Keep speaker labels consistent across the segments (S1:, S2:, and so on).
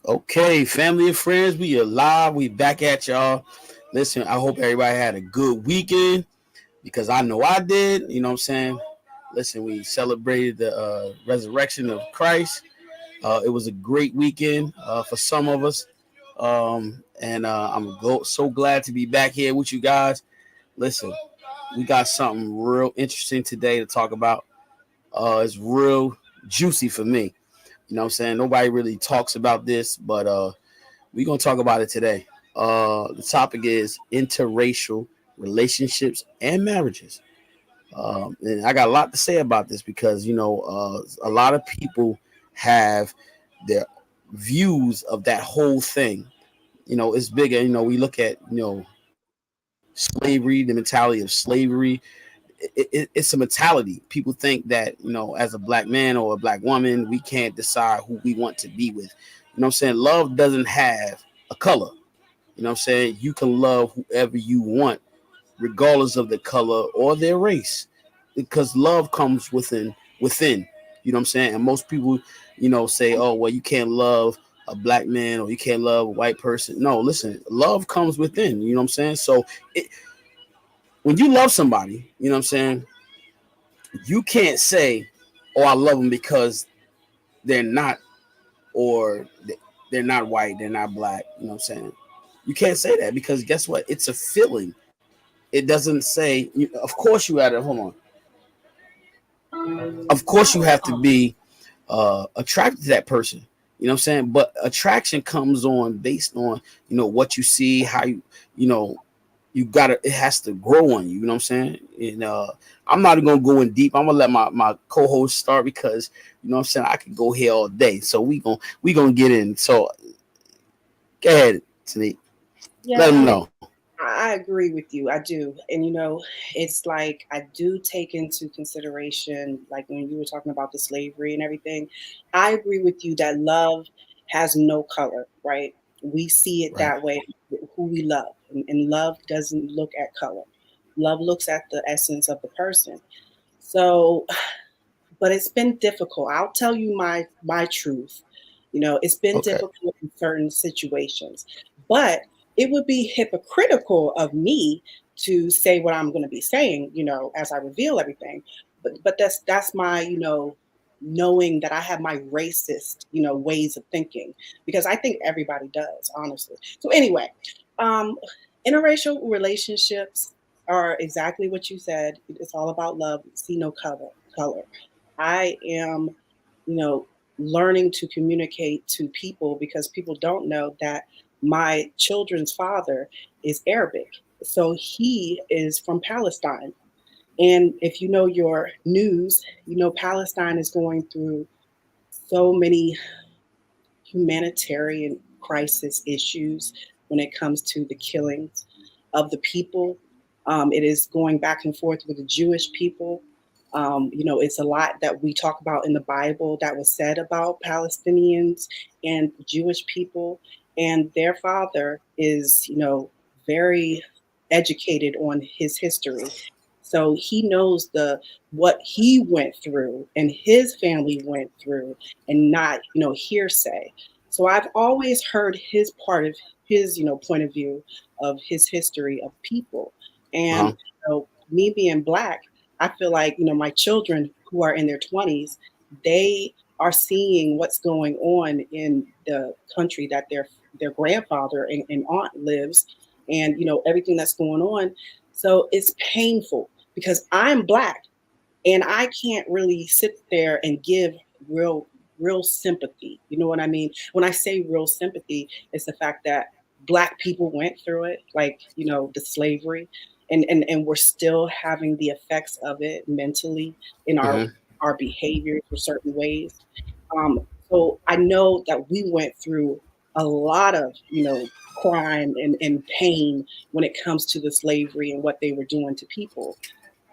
S1: Okay, family and friends, we are live. We back at y'all. Listen, I hope everybody had a good weekend because I know I did. You know what I'm saying? Listen, we celebrated the resurrection of Christ. It was a great weekend for some of us. And so glad to be back here with you guys. Listen, we got something real interesting today to talk about. It's real juicy for me. You know what I'm saying? Nobody really talks about this, but we're gonna talk about it today. The topic is interracial relationships and marriages. And I got a lot to say about this because a lot of people have their views of that whole thing. It's bigger. We look at slavery, the mentality of slavery. It's a mentality. People think that as a black man or a black woman, we can't decide who we want to be with. You know what I'm saying? Love doesn't have a color. You know what I'm saying? You can love whoever you want, regardless of the color or their race, because love comes within. You know what I'm saying? And most people, say, "Oh, well, you can't love a black man or you can't love a white person." No, listen, love comes within. You know what I'm saying? So when you love somebody, you know what I'm saying, you can't say, "Oh, I love them because they're not or they're not white, they're not black." You know what I'm saying? You can't say that because guess what? It's a feeling. It doesn't say. Of course, you had to hold on. Of course, you have to be attracted to that person. You know what I'm saying? But attraction comes on based on what you see, how you know you gotta. It has to grow on you. You know what I'm saying? And I'm not gonna go in deep. I'm gonna let my co-host start because you know what I'm saying. I could go here all day. So we gonna get in. So go ahead, Tanique. Let
S2: Yeah,
S1: them know.
S2: I agree with you. I do. And it's like I do take into consideration, like when you were talking about the slavery and everything, I agree with you that love has no color, right? We see it
S1: Right.
S2: that way, who we love. And love doesn't look at color. Love looks at the essence of the person. So, but it's been difficult. I'll tell you my truth. It's been
S1: Okay.
S2: difficult in certain situations, but it would be hypocritical of me to say what I'm going to be saying, as I reveal everything. But that's my, knowing that I have my racist, ways of thinking because I think everybody does, honestly. So anyway, um, interracial relationships are exactly what you said. It's all about love. See no color. I am, you know, learning to communicate to people because people don't know that my children's father is Arabic. So he is from Palestine. And if you know your news, Palestine is going through so many humanitarian crisis issues when it comes to the killings of the people. It is going back and forth with the Jewish people. It's a lot that we talk about in the Bible that was said about Palestinians and Jewish people. And their father is, very educated on his history. So he knows the what he went through and his family went through and not, hearsay. So I've always heard his part of his, point of view of his history of people. And
S1: Uh-huh.
S2: me being black, I feel like, my children who are in their 20s, they are seeing what's going on in the country that their grandfather and aunt lives and everything that's going on. So it's painful because I'm black and I can't really sit there and give real sympathy. You know what I mean? When I say real sympathy, it's the fact that black people went through it, like, the slavery, and we're still having the effects of it mentally in
S1: Hmm.
S2: our behavior for certain ways. Um, so I know that we went through a lot of, crime and pain when it comes to the slavery and what they were doing to people.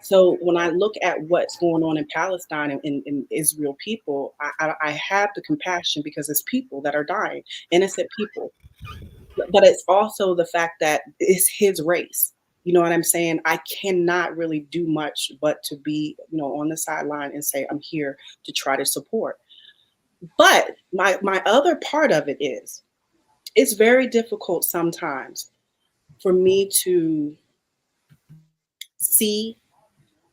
S2: So when I look at what's going on in Palestine and Israel people, I have the compassion because it's people that are dying, innocent people. But it's also the fact that it's his race. You know what I'm saying? I cannot really do much but to be, on the sideline and say I'm here to try to support. But my other part of it is it's very difficult sometimes for me to see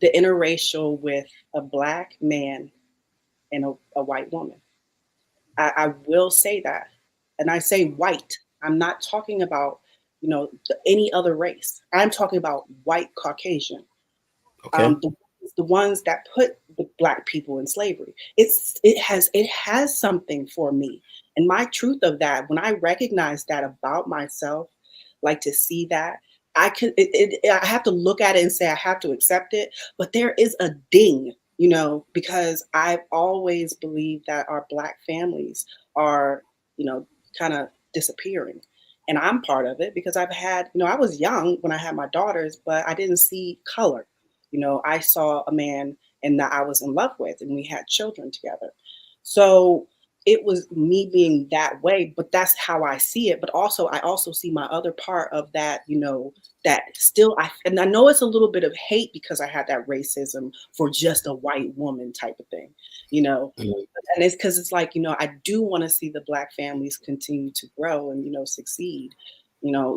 S2: the interracial with a black man and a white woman. I will say that. And I say white. I'm not talking about, any other race. I'm talking about white Caucasian.
S1: Okay.
S2: The ones that put the black people in slavery. It has something for me, and my truth of that. When I recognize that about myself, like to see that, I have to look at it and say I have to accept it. But there is a ding, because I've always believed that our black families are, you know, kind of disappearing. And I'm part of it because I was young when I had my daughters, but I didn't see color. I saw a man and that I was in love with, and we had children together. So it was me being that way, but that's how I see it. But also, I also see my other part of that, that still, and I know it's a little bit of hate because I had that racism for just a white woman type of thing, you know.
S1: Mhm.
S2: And it's because it's like, I do want to see the black families continue to grow and, succeed.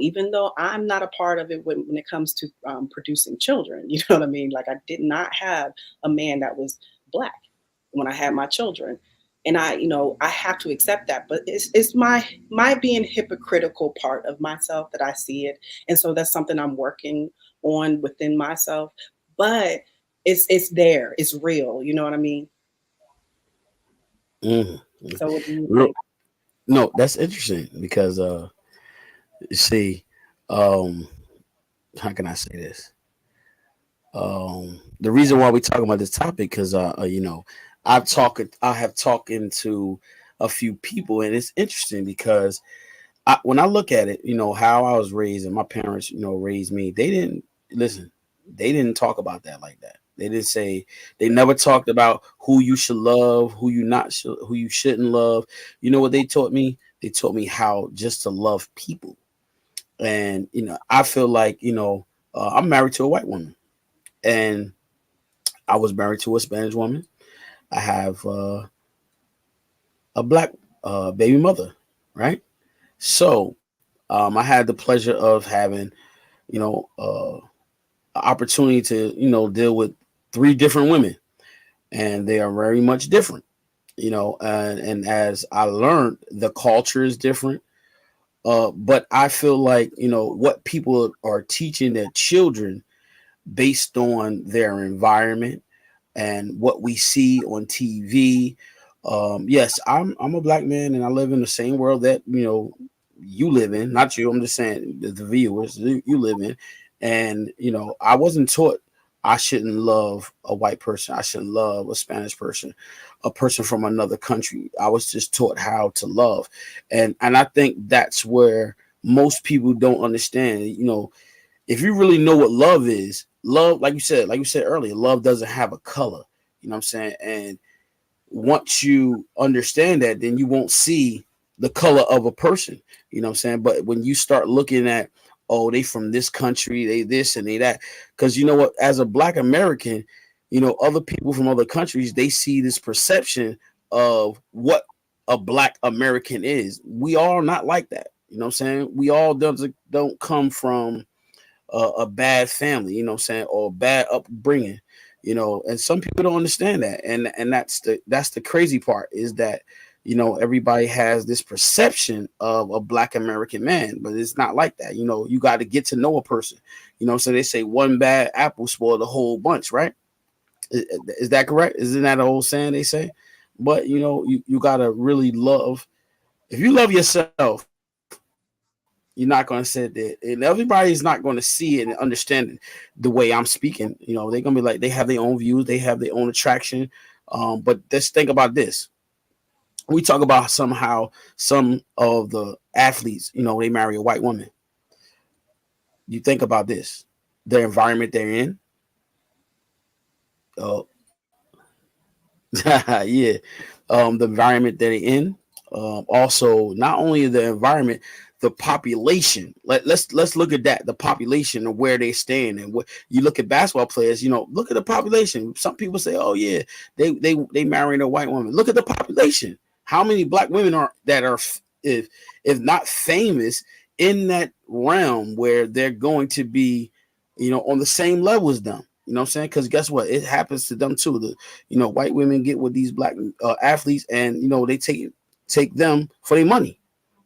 S2: Even though I'm not a part of it when it comes to producing children, you know what I mean? Like, I did not have a man that was black when I had my children. And I have to accept that. But it's my being hypocritical part of myself that I see it. And so that's something I'm working on within myself. But it's there. It's real. You know what I mean?
S1: Mhm.
S2: So what do you
S1: No,
S2: think?
S1: no, that's interesting because you see, um, how can I say this? The reason why we talking about this topic because I have talking to a few people, and it's interesting because when I look at it, how I was raised and my parents, raised me. They didn't listen. They didn't talk about that like that. They didn't say. They never talked about who you should love, who you shouldn't love. You know what they taught me? They taught me how just to love people. And I feel like I'm married to a white woman, and I was married to a Spanish woman. I have a black baby mother, right? So I had the pleasure of having you know, opportunity to, deal with three different women, and they are very much different, and as I learned, the culture is different. But I feel like, what people are teaching their children based on their environment and what we see on TV. Yes, I'm a black man and I live in the same world that you live in. Not you. I'm just saying the viewers you live in, and I wasn't taught I shouldn't love a white person. I should love a Spanish person, a person from another country. I was just taught how to love, and I think that's where most people don't understand. If you really know what love is, love, like you said earlier, love doesn't have a color. You know what I'm saying? And once you understand that, then you won't see the color of a person. You know what I'm saying? But when you start looking at, oh, they from this country, they this and they that, because you know what, as a black American, other people from other countries, they see this perception of what a black American is. We all not like that. You know what I'm saying? We all don't come from a bad family, you know what I'm saying, or bad upbringing, and some people don't understand that. And that's the crazy part is that, everybody has this perception of a black American man, but it's not like that. You got to get to know a person, so they say one bad apple spoiled the whole bunch, right? Is that correct? Isn't that an old saying they say? But you got to really love. If you love yourself, you're not going to sit there, and everybody's not going to see it and understand it the way I'm speaking. They're going to be like, they have their own views, they have their own attraction. But let's think about this. We talk about somehow some of the athletes, they marry a white woman. You think about this, the environment they're in. Oh, yeah. The environment that they're in. Also, not only the environment, the population. Let's look at that. The population and where they stand, and what you look at basketball players. Look at the population. Some people say, "Oh yeah, they marrying a white woman." Look at the population. How many black women are that are if not famous in that realm where they're going to be, on the same level as them? You know what I'm saying? Because guess what? It happens to them too. White women get with these black athletes, and they take them for their money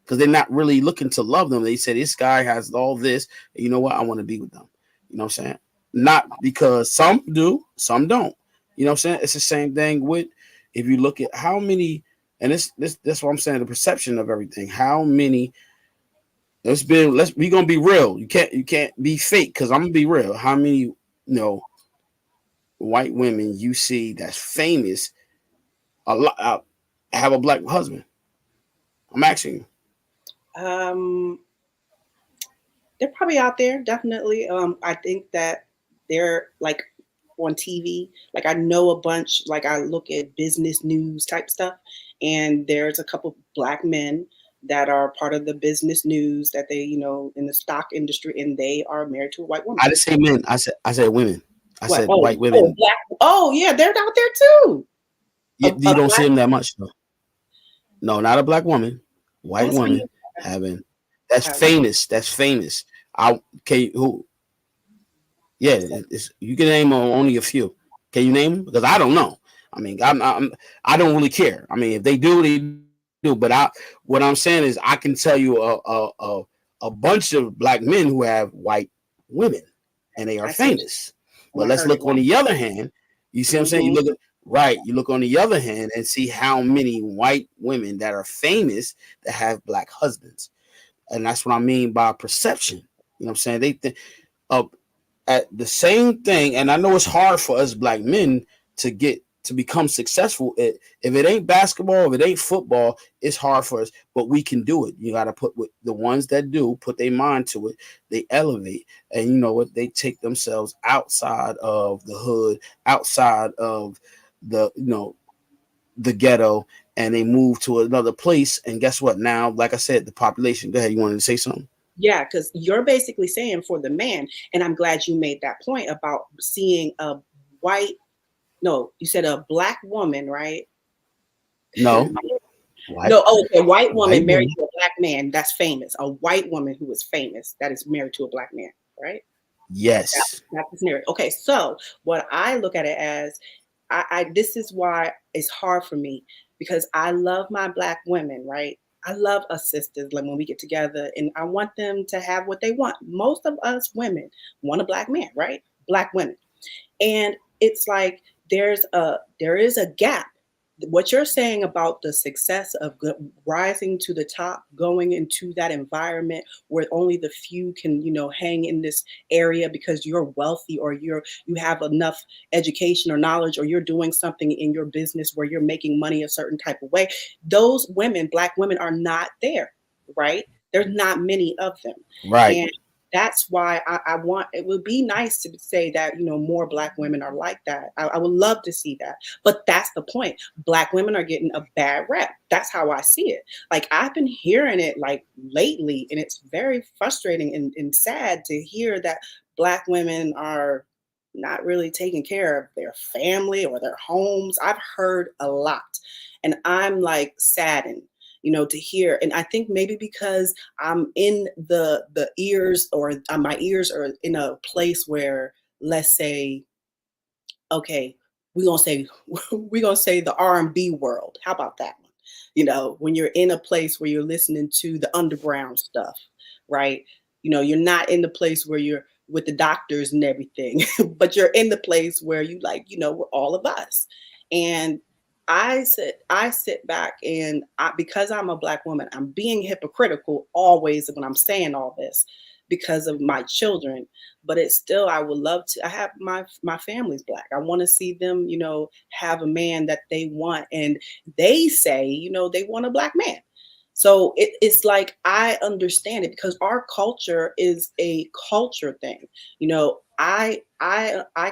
S1: because they're not really looking to love them. They say this guy has all this. And you know what? I want to be with them. You know what I'm saying? Not because some do, some don't. You know what I'm saying? It's the same thing with if you look at how many, and this that's what I'm saying. The perception of everything. How many? We gonna be real. You can't be fake because I'm gonna be real. How many white women you see that's famous a lot have a black husband? I'm asking you.
S2: Um, they're probably out there, definitely. I think that they're like on TV. Like I know a bunch. Like I look at business news type stuff, and there's a couple black men that are part of the business news that they, in the stock industry, and they are married to a white woman.
S1: I didn't say men. I said women. I
S2: What?
S1: said
S2: Oh,
S1: white
S2: oh,
S1: women.
S2: black. Oh, yeah, they're out there too.
S1: You
S2: A
S1: don't see
S2: black.
S1: them that much though. No, not a black woman. White
S2: That's
S1: woman
S2: fine.
S1: having that's
S2: Uh,
S1: famous. That's famous. I can who? Yeah, you can name only a few. Can you name them? Because I don't know. I mean, I don't really care. I mean, if they do, they do. But what I'm saying is, I can tell you a bunch of black men who have white women, and they are
S2: I see.
S1: famous. But
S2: I
S1: let's
S2: heard
S1: look
S2: it
S1: on
S2: wrong.
S1: the other hand. You see what I'm saying? You
S2: Hmm.
S1: look at right. You look on the other hand and see how many white women that are famous that have black husbands, and that's what I mean by perception. You know what I'm saying? They think. Uh, at the same thing, and I know it's hard for us black men to become successful. If it ain't basketball, if it ain't football, it's hard for us, but we can do it. You got to put with the ones that do put their mind to it. They elevate, and you know what? They take themselves outside of the hood, outside of the ghetto, and they move to another place. And guess what? Now, like I said, the population. Go ahead. You wanted to say something?
S2: Yeah, because you're basically saying for the man, and I'm glad you made that point about seeing a white, no, you said a black woman, right?
S1: No, white
S2: No, oh, okay, white
S1: white
S2: woman married
S1: woman.
S2: to a black man. That's famous. A white woman who is famous that is married to a black man, right? That,
S1: Yes.
S2: that's the scenario. Okay, so what I look at it as, I this is why it's hard for me because I love my black women, right? I love us sisters like when we get together and I want them to have what they want. Most of us women want a black man, right? Black women. And it's like there is a gap. What you're saying about the success of rising to the top, going into that environment where only the few can, hang in this area because you're wealthy or you have enough education or knowledge or you're doing something in your business where you're making money a certain type of way. Those women, black women, are not there, right? There's not many of them.
S1: Right.
S2: And that's why I want it would be nice to say that more black women are like that. I would love to see that, but that's the point. Black women are getting a bad rep. That's how I see it. Like I've been hearing it like lately, and it's very frustrating and sad to hear that black women are not really taking care of their family or their homes. I've heard a lot, and I'm like saddened, to hear. And I think maybe because I'm in the ears or my ears are in a place where, let's say, okay, we're gonna say we're gonna say the R&B world. How about that one? When you're in a place where you're listening to the underground stuff, right? You're not in the place where you're with the doctors and everything, but you're in the place where you like, we're all of us. And I sit back and because I'm a black woman, I'm being hypocritical always when I'm saying all this because of my children, but it's still I would love to. I have my family's black. I want to see them, have a man that they want, and they say, they want a black man. So it's like I understand it because our culture is a culture thing. You know, I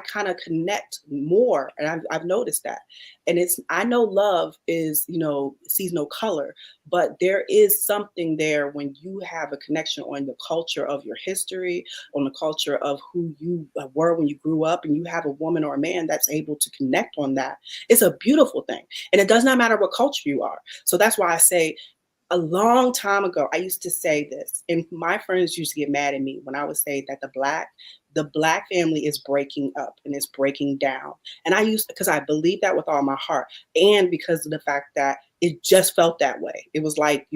S2: kind of connect more, and I've noticed that. And it's I know love is sees no color, but there is something there when you have a connection on the culture of your history, on the culture of who you were when you grew up, and you have a woman or a man that's able to connect on that. It's a beautiful thing, and it does not matter what culture you are. So that's why I say a long time ago, I used to say this, and my friends used to get mad at me when I would say that the black family is breaking up and it's breaking down. And I used because I believe that with all my heart, and because of the fact that it just felt that way. It was like,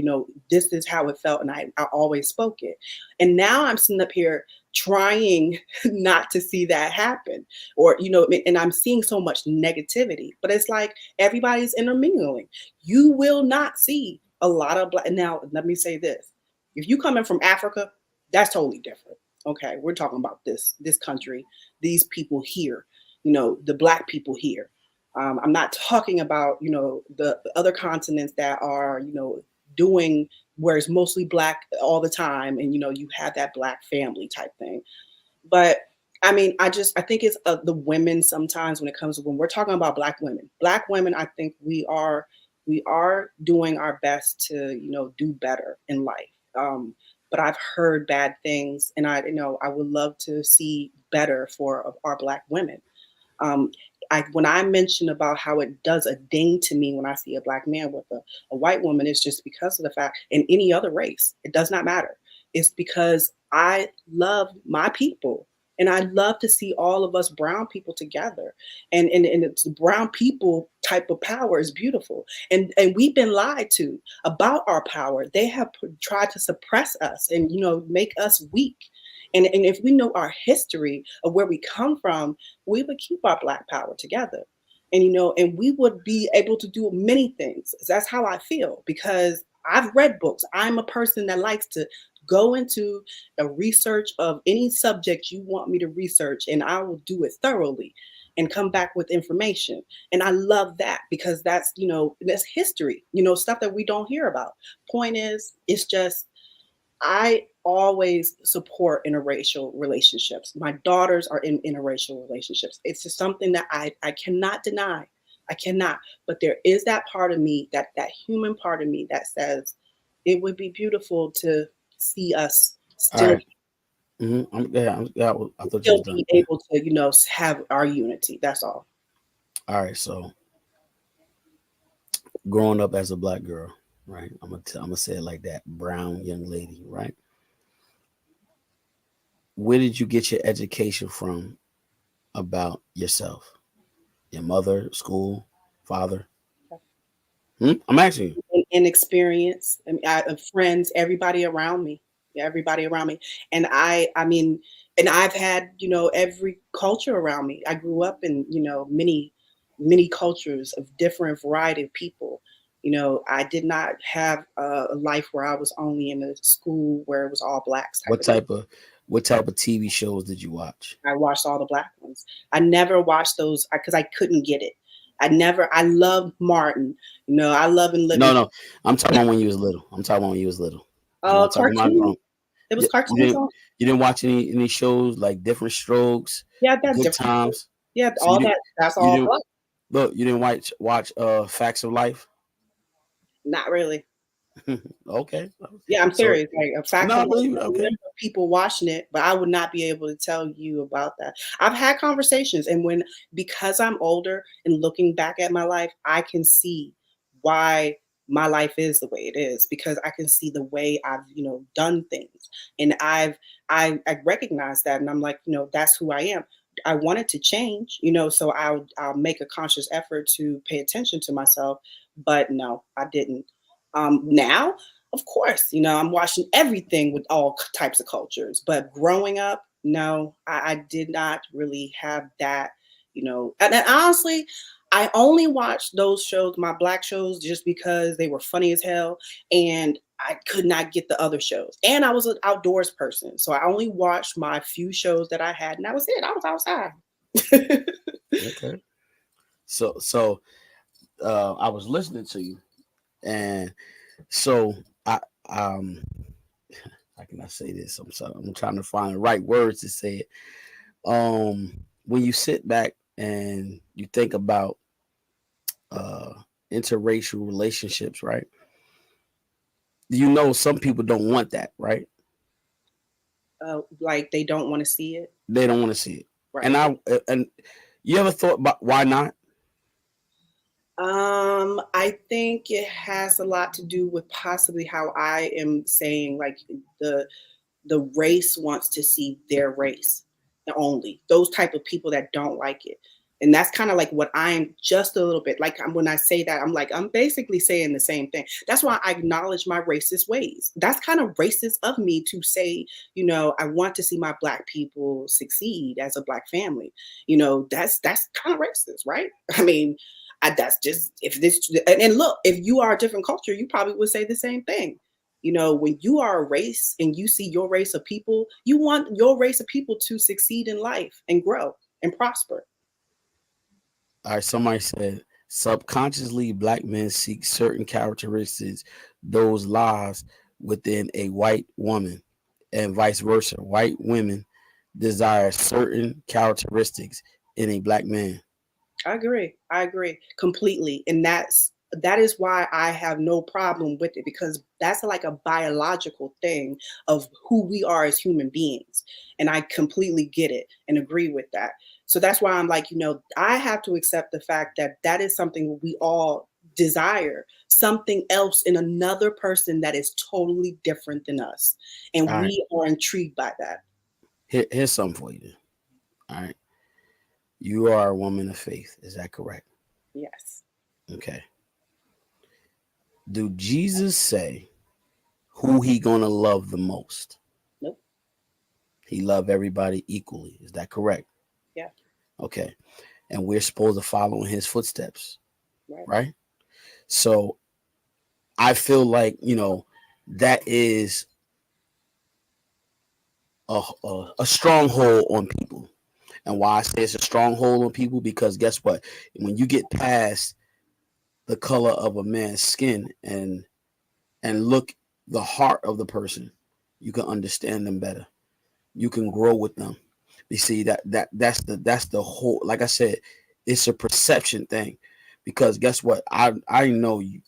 S2: this is how it felt, and I always spoke it. And now I'm sitting up here trying not to see that happen, or and I'm seeing so much negativity. But it's like everybody's intermingling. You will not see a lot of black. Now, let me say this: if you coming from Africa, that's totally different. Okay, we're talking about this country, these people here, the black people here. I'm not talking about the other continents that are doing where it's mostly black all the time, and you have that black family type thing. But I mean, I think it's the women sometimes when it comes to when we're talking about black women, I think we are doing our best to do better in life. But I've heard bad things, and I would love to see better for our black women. Um, when I mention about how it does a ding to me when I see a black man with a white woman, it's just because of the fact, in any other race, it does not matter. It's because I love my people. And I love to see all of us brown people together. And it's the brown people type of power is beautiful. And we've been lied to about our power. They have tried to suppress us and make us weak. And if we know our history of where we come from, we would keep our black power together. And we would be able to do many things. That's how I feel because I've read books. I'm a person that likes to go into a research of any subject you want me to research, and I will do it thoroughly and come back with information. And I love that because that's history, stuff that we don't hear about. Point is, it's just I always support interracial relationships. My daughters are in interracial relationships. It's just something that I cannot deny. I cannot. But there is that part of me, that human part of me that says it would be beautiful to see us
S1: All
S2: still
S1: right. Yeah, I thought you was
S2: still
S1: done.
S2: be
S1: Yeah.
S2: able to, have our unity. That's all.
S1: All right. So growing up as a black girl, right? I'm gonna say it like that. Brown young lady, right? Where did you get your education from about yourself? Your mother, school, father? I'm asking you.
S2: And experience. I mean, I have friends, everybody around me, yeah, everybody around me, and I mean, and I've had every culture around me. I grew up in many cultures of different variety of people. I did not have a life where I was only in a school where it was all blacks type
S1: What
S2: of thing.
S1: type of what type of TV shows did you watch?
S2: I watched all the black ones. I never watched those because I couldn't get it. I loved Martin. I love and
S1: No,
S2: living.
S1: no. I'm talking about when you was little. I'm talking about when you was little. I'm not talking about
S2: Cartoon.
S1: grown.
S2: It was
S1: You, you
S2: cartoons
S1: didn't
S2: on.
S1: you didn't watch any shows like Different Strokes,
S2: Yeah, that
S1: Good
S2: different.
S1: Times.
S2: Yeah,
S1: So
S2: all that. That's
S1: you
S2: all
S1: didn't
S2: black.
S1: look you didn't watch Facts of Life.
S2: Not really.
S1: Okay.
S2: Yeah, I'm
S1: So
S2: serious. Like a fact
S1: no,
S2: of
S1: I
S2: life,
S1: believe it.
S2: I
S1: Okay.
S2: remember people watching it, but I would not be able to tell you about that. I've had conversations, and because I'm older and looking back at my life, I can see why my life is the way it is because I can see the way I've done things, and I recognize that, and I'm like that's who I am. I wanted to change, so I'll make a conscious effort to pay attention to myself, but no, I didn't. Now of course, I'm watching everything with all types of cultures. But growing up, no, I did not really have that, And honestly, I only watched those shows, my black shows, just because they were funny as hell, and I could not get the other shows. And I was an outdoors person, so I only watched my few shows that I had, and that was it. I was outside.
S1: Okay. So I was listening to you, and So I um how can I say this? I'm sorry. I'm trying to find the right words to say it. When you sit back and you think about uh interracial relationships, right? You know some people don't want that, right?
S2: Like they don't want to see it.
S1: They don't want to see it. And
S2: Right.
S1: and you ever thought about why not?
S2: I think it has a lot to do with possibly how I am saying, like, the the race wants to see their race only. Those type of people that don't like it. And that's kind of like what I'm just a little bit like. When I say that, I'm like, I'm basically saying the same thing. That's why I acknowledge my racist ways. That's kind of racist of me to say, I want to see my black people succeed as a black family. That's kind of racist, right? I mean, that's just if this and look, if you are a different culture, you probably would say the same thing. When you are a race and you see your race of people, you want your race of people to succeed in life and grow and prosper.
S1: All right, somebody said subconsciously black men seek certain characteristics, those lies within a white woman, and vice versa. White women desire certain characteristics in a black man.
S2: I agree. I agree completely. And that is why I have no problem with it, because that's like a biological thing of who we are as human beings. And I completely get it and agree with that. So that's why I'm like, I have to accept the fact that that is something we all desire, something else in another person that is totally different than us. And
S1: All right,
S2: we are intrigued by that.
S1: here's something for you. Then. All right, you are a woman of faith. Is that correct?
S2: Yes.
S1: Okay. Do Jesus say who he gonna love the most?
S2: Nope.
S1: He loved everybody equally. Is that correct?
S2: Yeah.
S1: Okay. And we're supposed to follow in his footsteps,
S2: Right.
S1: right? So I feel like, that is a stronghold on people. And why I say it's a stronghold on people, because guess what? When you get past the color of a man's skin and look the heart of the person, you can understand them better. You can grow with them. You see that's the whole. Like I said, it's a perception thing, because guess what? I know you.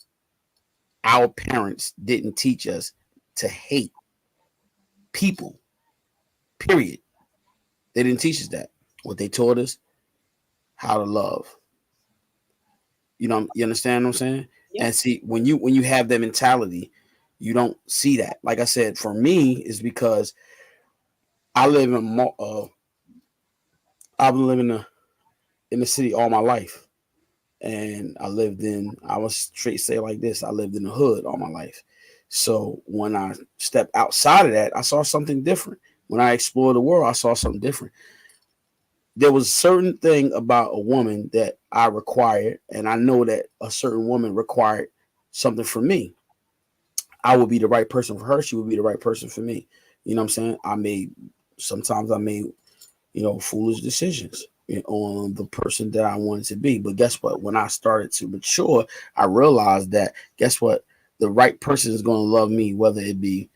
S1: Our parents didn't teach us to hate people. Period. They didn't teach us that. What they taught us, how to love. You understand what I'm saying?
S2: Yeah.
S1: And see, when you have that mentality, you don't see that. Like I said, for me, is because I live I've been living in the city all my life, and I was straight say like this, I lived in the hood all my life. So when I stepped outside of that, I saw something different. When I explored the world, I saw something different. There was a certain thing about a woman that I required, and I know that a certain woman required something from me. I would be the right person for her, she would be the right person for me. You know what I'm saying? Sometimes I made, foolish decisions on the person that I wanted to be. But guess what? When I started to mature, I realized that, guess what? The right person is going to love me, whether it be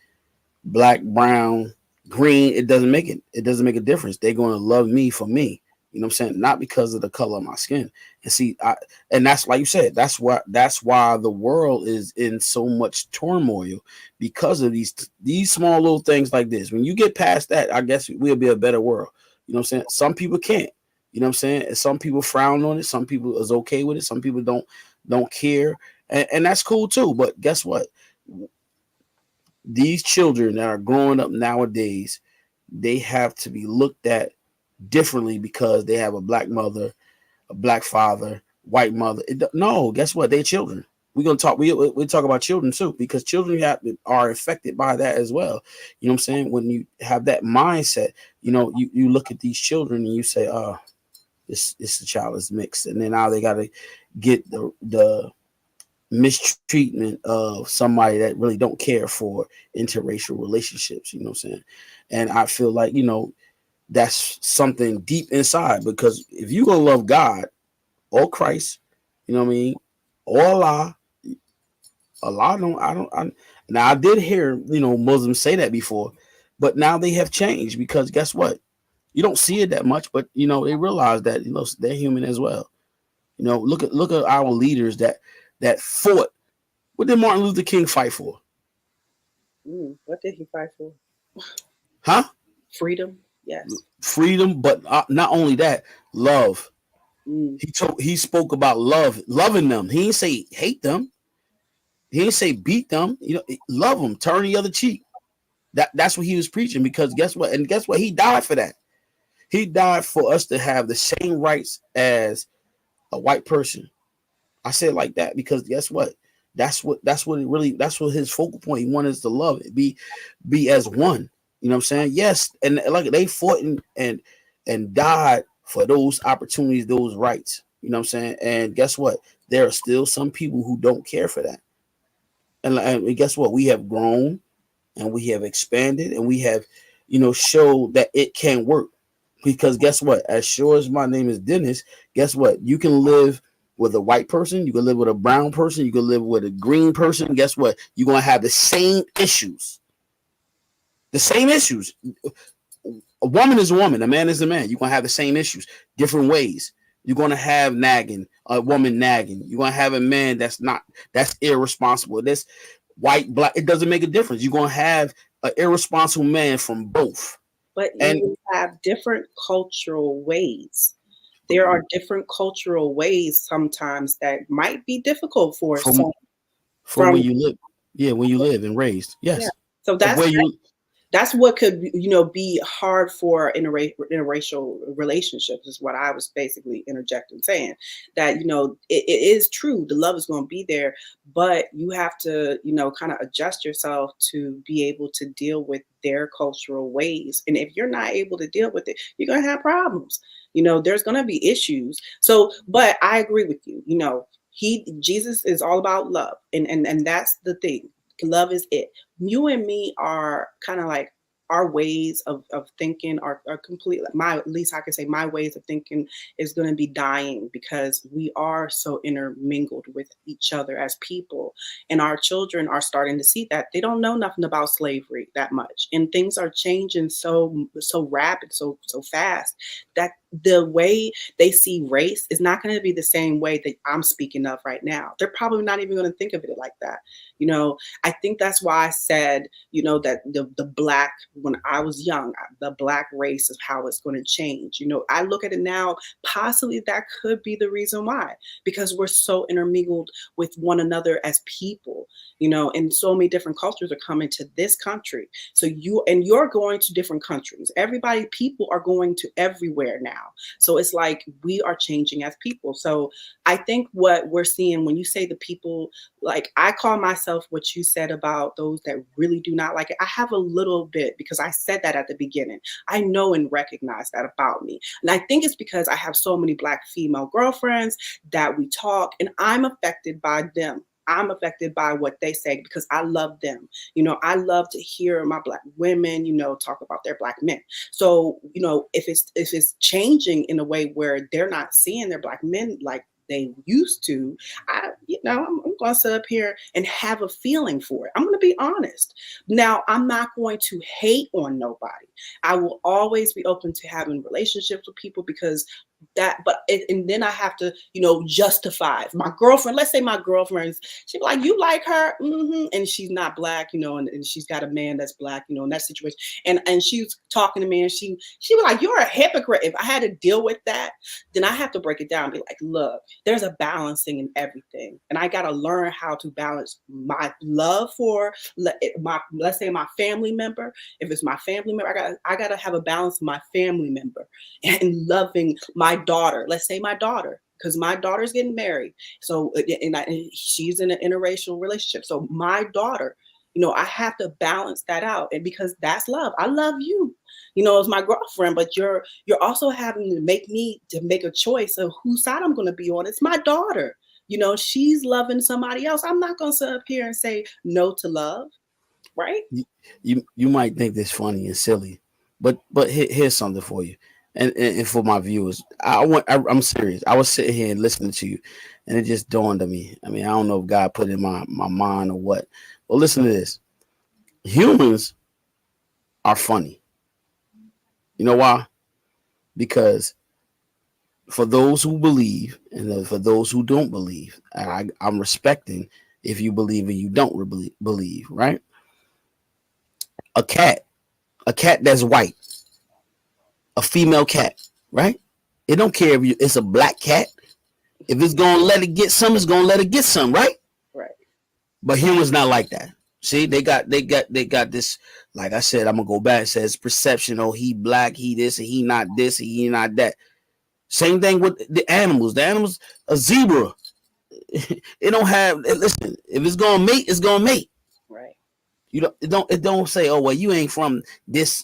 S1: black, brown, green. It doesn't make a difference. They're going to love me for me. You know what I'm saying? Not because of the color of my skin. And see, and that's like you said, that's why the world is in so much turmoil, because of these small little things like this. When you get past that, I guess we'll be a better world. You know what I'm saying? Some people can't. You know what I'm saying? And some people frown on it. Some people is okay with it. Some people don't care, and that's cool too. But guess what? These children that are growing up nowadays, they have to be looked at differently because they have a black mother, a black father, white mother. No, guess what? They're children. We're gonna talk. We talk about children too, because children are affected by that as well. You know what I'm saying? When you have that mindset, you look at these children and you say, "Oh, this child is mixed," and then now they got to get the mistreatment of somebody that really don't care for interracial relationships. You know what I'm saying? And I feel like that's something deep inside, because if you gonna love God or Christ, you know what I mean, or Allah, A lot of them, now I did hear, Muslims say that before, but now they have changed because guess what? You don't see it that much, but they realize that they're human as well. Look at our leaders that fought. What did Martin Luther King fight for?
S2: What did he fight for?
S1: Huh?
S2: Freedom. Yes.
S1: Freedom, but not only that, love.
S2: Mm.
S1: He spoke about loving them. He didn't say hate them. He didn't say beat them. Love them, turn the other cheek. That's what he was preaching. Because guess what? And guess what? He died for that. He died for us to have the same rights as a white person. I say it like that because guess what? That's what his focal point. He wanted us to love it, be as one. You know what I'm saying? Yes, and like they fought and died for those opportunities, those rights. You know what I'm saying? And guess what? There are still some people who don't care for that. And guess what? We have grown and we have expanded and we have, showed that it can work. Because guess what? As sure as my name is Dennis, guess what? You can live with a white person, you can live with a brown person, you can live with a green person. Guess what? You're gonna have the same issues. The same issues. A woman is a woman, a man is a man. You're gonna have the same issues, different ways. You're gonna have nagging, a woman nagging. You're gonna have a man that's irresponsible. This white, black, it doesn't make a difference. You're gonna have an irresponsible man from both.
S2: But
S1: And
S2: you have different cultural ways. There are different cultural ways sometimes that might be difficult for
S1: from
S2: some
S1: from
S2: from
S1: where you live, yeah, when you live and raised,
S2: yeah.
S1: yes,
S2: So
S1: of where you.
S2: that's what could be hard for interracial relationships is what I was basically interjecting saying that it is true the love is going to be there, but you have to kind of adjust yourself to be able to deal with their cultural ways, and if you're not able to deal with it, you're going to have problems. There's going to be issues. So but I agree with you. Jesus is all about love, and that's the thing. Love is it. You and me are kind of like our ways of thinking are completely my, at least I can say my ways of thinking is going to be dying because we are so intermingled with each other as people, and our children are starting to see that they don't know nothing about slavery that much, and things are changing so rapid, so fast, that the way they see race is not going to be the same way that I'm speaking of right now. They're probably not even going to think of it like that. I think that's why I said, that the black, when I was young, the black race is how it's going to change. I look at it now, possibly that could be the reason why, because we're so intermingled with one another as people, and so many different cultures are coming to this country. So you're going to different countries. People are going to everywhere now. So it's like we are changing as people. So I think what we're seeing when you say the people, like I call myself what you said about those that really do not like it. I have a little bit because I said that at the beginning. I know and recognize that about me. And I think it's because I have so many black female girlfriends that we talk and I'm affected by them. I'm affected by what they say because I love them. I love to hear my black women, talk about their black men. So, if it's changing in a way where they're not seeing their black men like they used to, I'm going to sit up here and have a feeling for it. I'm going to be honest. Now, I'm not going to hate on nobody. I will always be open to having relationships with people because and then I have to, justify my girlfriend. Let's say my girlfriend's, she'd be like, you like her? And she's not black, and she's got a man that's black, in that situation. And she's talking to me and she was like, you're a hypocrite. If I had to deal with that, then I have to break it down and be like, look, there's a balancing in everything. And I got to learn how to balance my love for let's say my family member. If it's my family member, I got to have a balance of my family member and loving my daughter. Let's say my daughter, because my daughter's getting married. So, and she's in an interracial relationship. So my daughter, I have to balance that out. And because that's love. I love you, as my girlfriend, but you're also having to make a choice of whose side I'm going to be on. It's my daughter. She's loving somebody else. I'm not going to sit up here and say no to love. Right.
S1: You might think this funny and silly, but here's something for you. and for my viewers, I'm serious. I was sitting here and listening to you, and it just dawned on me. I mean, I don't know if God put it in my mind or what. Well, listen to this. Humans are funny. You know why? Because for those who believe and for those who don't believe, I'm respecting if you believe and you don't believe, right? A cat, a cat that's white, a female cat, right? It don't care if it's a black cat. If it's gonna let it get some, it's gonna let it get some, right?
S2: Right.
S1: But humans not like that. See, they got this. Like I said, I'm gonna go back. It says perception. Oh, he black, he this, and he not this, and he not that. Same thing with the animals. The animals, a zebra, it don't have. Listen, if it's gonna mate, it's gonna mate.
S2: Right.
S1: You don't. It don't say, oh well, you ain't from this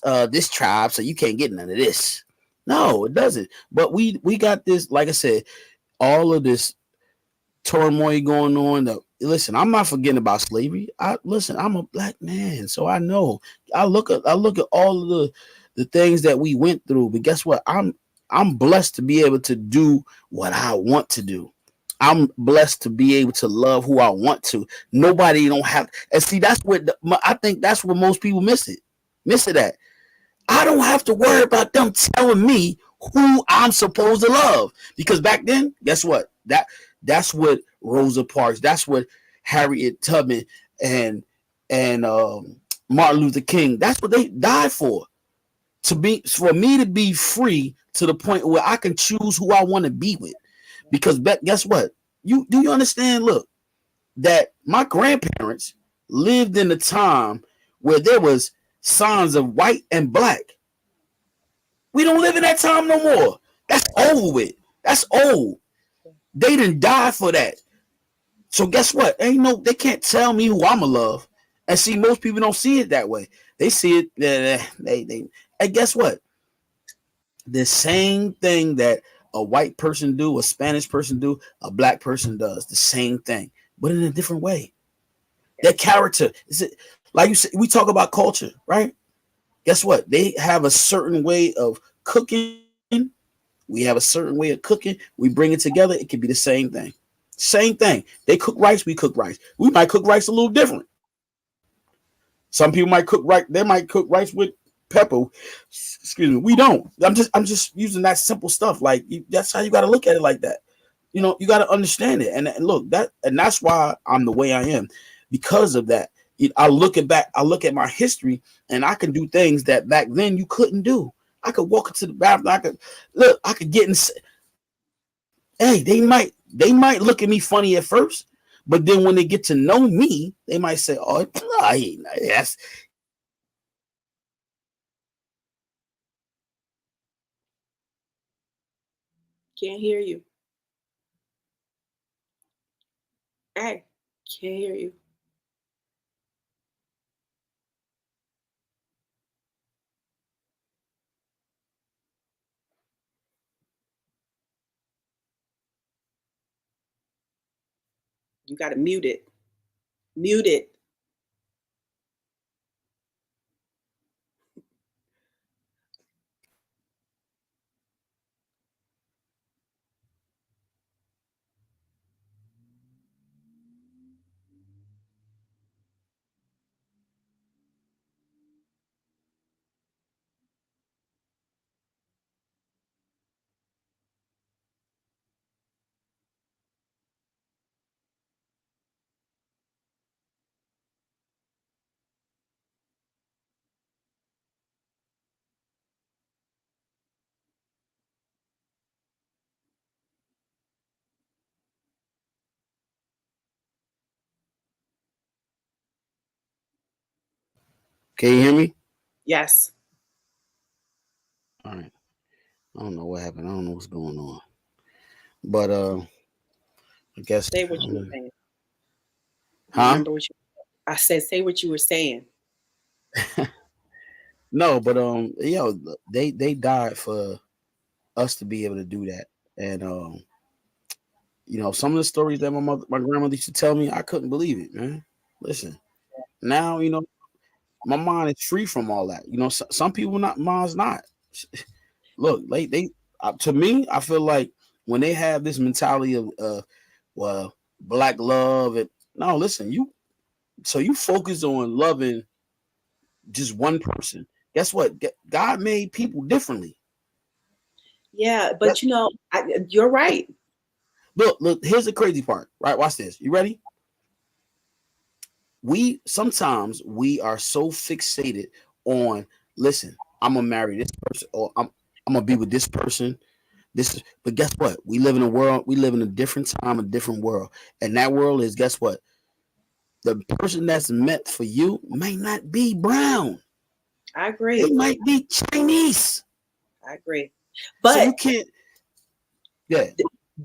S1: tribe, so you can't get none of this. No, it doesn't. But we got this. Like I said, all of this turmoil going on. Listen, I'm not forgetting about slavery. Listen, I'm a black man, so I know. I look at all of the things that we went through. But guess what? I'm blessed to be able to do what I want to do. I'm blessed to be able to love who I want to. Nobody don't have. And see, that's what I think. That's where most people miss it. Miss it at. I don't have to worry about them telling me who I'm supposed to love. Because back then, guess what? That's what Rosa Parks, that's what Harriet Tubman and Martin Luther King, that's what they died for. For me to be free to the point where I can choose who I want to be with. Because guess what? You understand? Look, that my grandparents lived in a time where there was signs of white and black. We don't live in that time no more. That's over with. That's old. They didn't die for that. So guess what? Ain't no, they can't tell me who I'ma love. And see, most people don't see it that way. They see it. And guess what? The same thing that a white person do, a Spanish person do, a black person does. The same thing, but in a different way. Their
S2: Yes.
S1: character is it like you said. We talk about culture, right? Guess what? They have a certain way of cooking. We have a certain way of cooking. We bring it together. It could be the same thing. Same thing. They cook rice. We cook rice. We might cook rice a little different. Some people might cook rice. They might cook rice with pepper. Excuse me. We don't. I'm just using that simple stuff. Like that's how you got to look at it like that. You got to understand it. And look that's why I'm the way I am because of that. I look at back. I look at my history, and I can do things that back then you couldn't do. I could walk into the bathroom. I could look. I could get in. Hey, they might look at me funny at first, but then when they get to know me, they might say, "Oh, nah, that's he ain't like that."
S2: Can't hear you. Hey, can't hear you. You got to mute it. Mute it.
S1: Can you hear me?
S2: Yes.
S1: All right. I don't know what happened. I don't know what's going on. But I guess
S2: Say what you were saying.
S1: huh?
S2: Remember what you I said say what you were saying.
S1: No, but they died for us to be able to do that. And some of the stories that my grandmother used to tell me, I couldn't believe it, man. Listen, now my mind is free from all that. Some people not, mine's not. look, they to me, I feel like when they have this mentality of well, black love, and no, listen, you focus on loving just one person. Guess what? God made people differently.
S2: Yeah,
S1: That
S2: but you're right.
S1: look. Here's the crazy part. Right? Watch this. You ready? We sometimes we are so fixated on. Listen, I'm gonna marry this person, or I'm gonna be with this person. This is, but guess what? We live in a world. We live in a different time, a different world, and that world is, guess what? The person that's meant for you may not be brown.
S2: I
S1: They
S2: agree.
S1: might be Chinese.
S2: I agree.
S1: So you
S2: But
S1: can't. Yeah.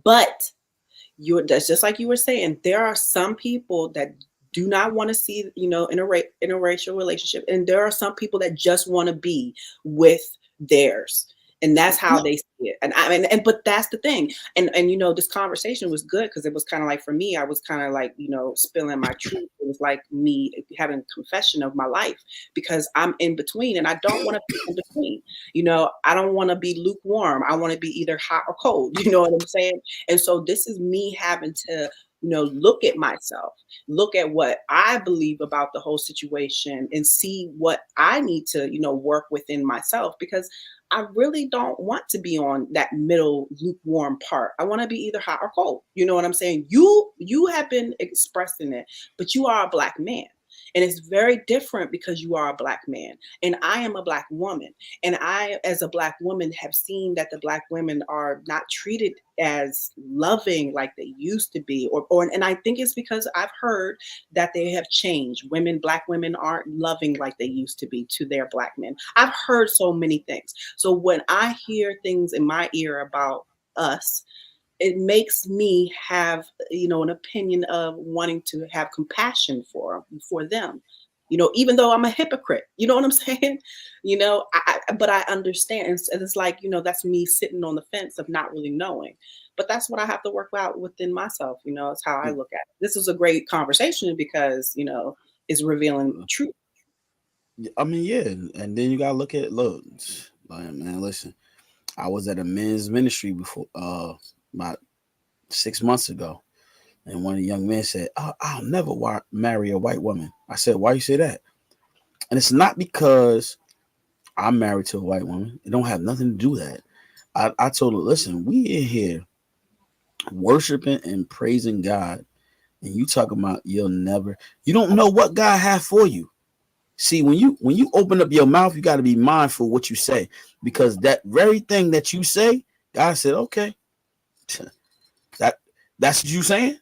S2: but that's just like you were saying, there are some people that do not want to see, interracial relationship, and there are some people that just want to be with theirs, and that's how
S1: No.
S2: they see it. And I mean, but that's the thing. And this conversation was good because it was kind of like, for me, I was kind of like, spilling my truth. It was like me having a confession of my life, because I'm in between and I don't want to be in between. I don't want to be lukewarm. I want to be either hot or cold. You know what I'm saying? And so this is me having to, look at myself, look at what I believe about the whole situation, and see what I need to, work within myself, because I really don't want to be on that middle lukewarm part. I want to be either hot or cold. You know what I'm saying? You have been expressing it, but you are a black man. And it's very different because you are a black man. And I am a black woman. And I, as a black woman, have seen that the black women are not treated as loving like they used to be. And I think it's because I've heard that they have changed. Black women aren't loving like they used to be to their black men. I've heard so many things. So when I hear things in my ear about us, it makes me have, an opinion of wanting to have compassion for them, even though I'm a hypocrite. You know what I'm saying? But I understand. And it's like, that's me sitting on the fence of not really knowing. But that's what I have to work out within myself. It's how I look at it. This was a great conversation because, it's revealing truth.
S1: I mean, yeah, and then you gotta look, like, man, listen. I was at a men's ministry before, about 6 months ago, and one of the young men said, I'll never marry a white woman. I said, why you say that? And it's not because I'm married to a white woman. It don't have nothing to do with that. I told her, listen, we in here worshiping and praising God, and you talking about you don't know what God had for you. See, when you open up your mouth, you got to be mindful what you say, because that very thing that you say, God said, okay, that that's what you saying.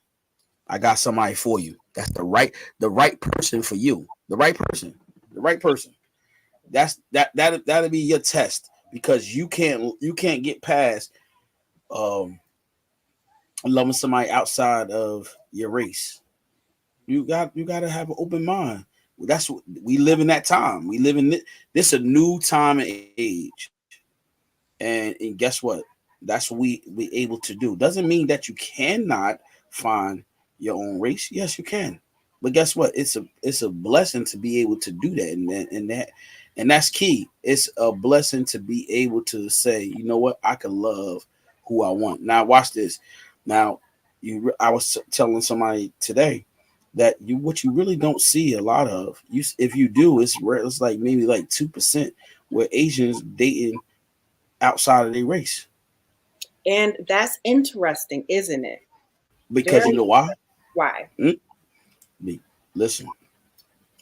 S1: I got somebody for you. That's the right person for you. The right person. The right person. That'll be your test, because you can't get past um loving somebody outside of your race. You got to have an open mind. That's what we live in. That time we live in. This a new time and age, and guess what? That's what we able to do. Doesn't mean that you cannot find your own race. Yes, you can. But guess what? It's a blessing to be able to do that, and that's key. It's a blessing to be able to say, you know what, I can love who I want. Now watch this. Now I was telling somebody today that what you really don't see a lot of, if you do, it's rare. It's like maybe like 2% where Asians dating outside of their race.
S2: And that's interesting, isn't it?
S1: Because you
S2: Very.
S1: know why?
S2: Why?
S1: Mm, Listen,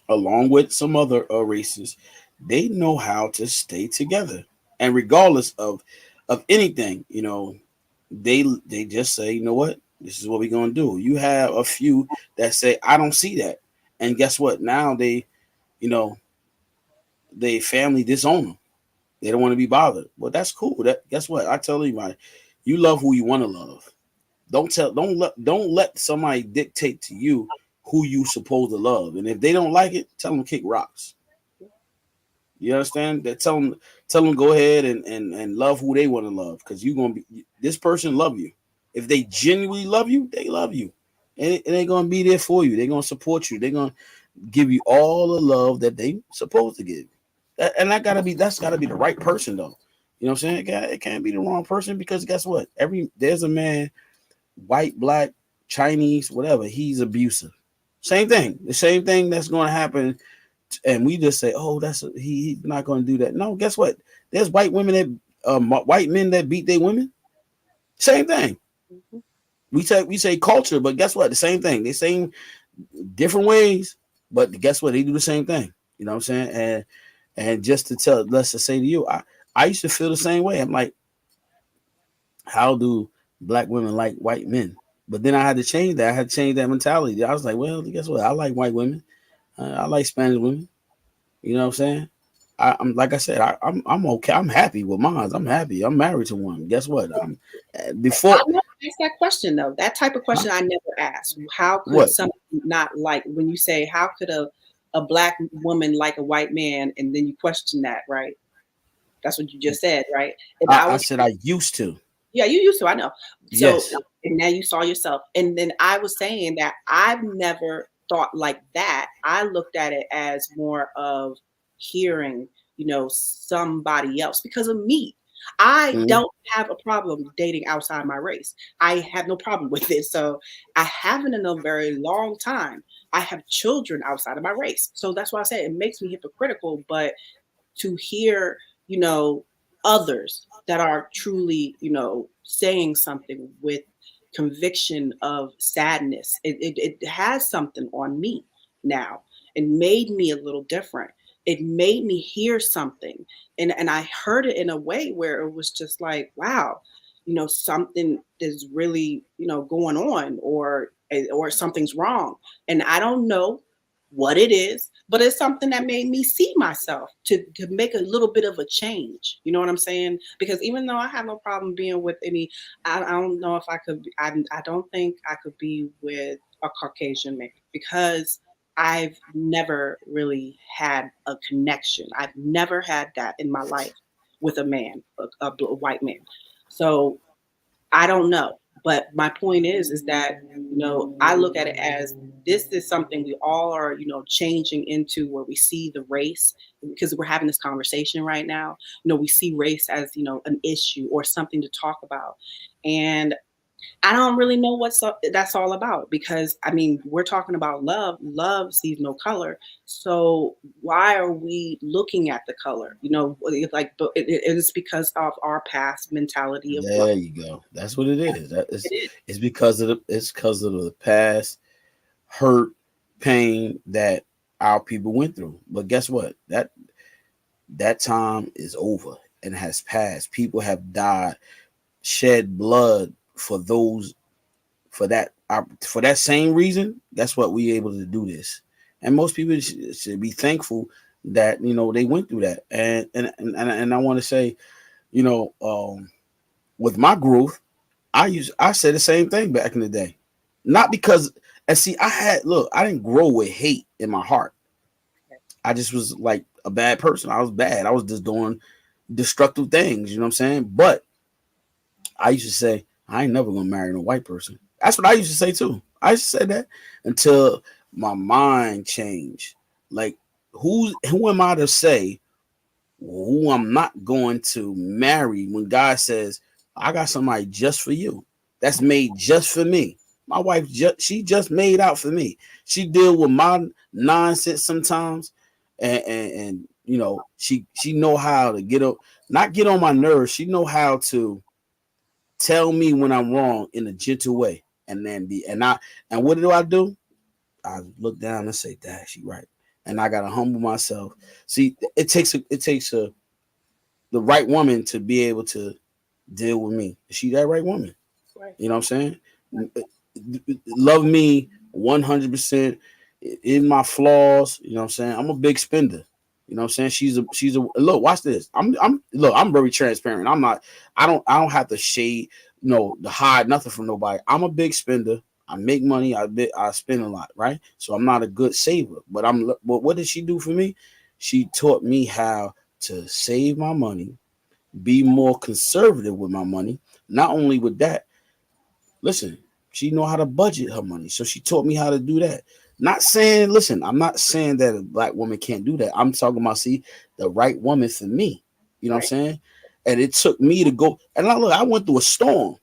S1: along with some other races, they know how to stay together, and regardless of anything, they just say, you know what, this is what we're gonna do. You have a few that say, I don't see that, and guess what? Now you know, they family disown them. They don't want to be bothered. Well, that's cool. That guess what? I tell anybody, you love who you want to love. Don't let somebody dictate to you who you supposed to love. And if they don't like it, tell them to kick rocks. You understand? That tell them go ahead and love who they want to love, because you're gonna be this person love you. If they genuinely love you, they love you, and they're gonna be there for you. They're gonna support you. They're gonna give you all the love that they supposed to give. And that's gotta be the right person though. You know what I'm saying? It can't be the wrong person because guess what? There's a man, white, black, Chinese, whatever. He's abusive. Same thing. The same thing that's going to happen, and we just say, "Oh, he's not going to do that." No, guess what? There's white women that white men that beat their women. Same thing.
S2: Mhm.
S1: We say culture, but guess what? The same thing. They same different ways, but guess what? They do the same thing. You know what I'm saying? And just to tell, let's just say to you, I used to feel the same way. I'm like, how do black women like white men? But then I had to change that. I had to change that mentality. I was like, well, guess what? I like white women. I like Spanish women. You know what I'm saying? I'm like I said, I'm okay. I'm happy with mine. I'm happy. I'm married to one. Guess what? I'm
S2: I
S1: before
S2: never asked that question though. That type of
S1: huh?
S2: question I never asked. How could
S1: What?
S2: somebody not like when you say how could a black woman like a white man and then you question that, right? That's what you just said, right? And I
S1: I
S2: was
S1: said I used to.
S2: yeah, you used to, I know. So
S1: Yes.
S2: and now you saw yourself. And then I was saying that I've never thought like that. I looked at it as more of hearing, somebody else because of me. I
S1: Mhm.
S2: don't have a problem dating outside my race. I have no problem with it. So I haven't in a very long time. I have children outside of my race. So that's why I say it makes me hypocritical, but to hear, you know, others that are truly, saying something with conviction of sadness. It has something on me now. It made me a little different. It made me hear something. And I heard it in a way where it was just like, wow, something is really, going on or something's wrong. And I don't know what it is, but it's something that made me see myself to make a little bit of a change. You know what I'm saying? Because even though I have no problem being with any, I don't know if I could. I don't think I could be with a Caucasian man because I've never really had a connection. I've never had that in my life with a man, a white man. So I don't know. But my point is that, I look at it as this is something we all are, changing into where we see the race because we're having this conversation right now. We see race as, an issue or something to talk about. And I don't really know that's all about because I mean we're talking about love. Love sees no color. So why are we looking at the color? It's like but it is because of our past mentality of love.
S1: There you go. That's what it is. That
S2: It
S1: is
S2: is.
S1: it's because of the past hurt, pain that our people went through. But guess what? That time is over and has passed. People have died, shed blood for those for that same reason. That's what we able to do this. And most people should be thankful that they went through that. And I want to say, you know, with my growth, I said the same thing back in the day. Not because and see, I didn't grow with hate in my heart. I just was like a bad person. I was bad. I was just doing destructive things, you know what I'm saying? But I used to say, I ain't never gonna marry no white person. That's what I used to say too. I used to say that until my mind changed. Like who am I to say who I'm not going to marry when God says, I got somebody just for you. That's made just for me. My wife she just made out for me. She deal with my nonsense sometimes and she know how to not get on my nerves. She know how to tell me when I'm wrong in a gentle way. And then and what do? I look down and say, Dad, she right. And I gotta humble myself. See, it takes the right woman to be able to deal with me. Is she that right woman?
S2: Right.
S1: You know what I'm saying? Love me 100% in my flaws. You know what I'm saying? I'm a big spender. You know what I'm saying? She's a look. Watch this. I'm very transparent. I don't have to shade to hide nothing from nobody. I'm a big spender. I make money. I spend a lot, right? So I'm not a good saver. But what did she do for me? She taught me how to save my money, be more conservative with my money. Not only with that, listen, she know how to budget her money. So she taught me how to do that. Not saying, listen, I'm not saying that a black woman can't do that. I'm talking about, see, the right woman for me. You know what I'm
S2: Right.
S1: saying? And it took me to go. And I went through a storm.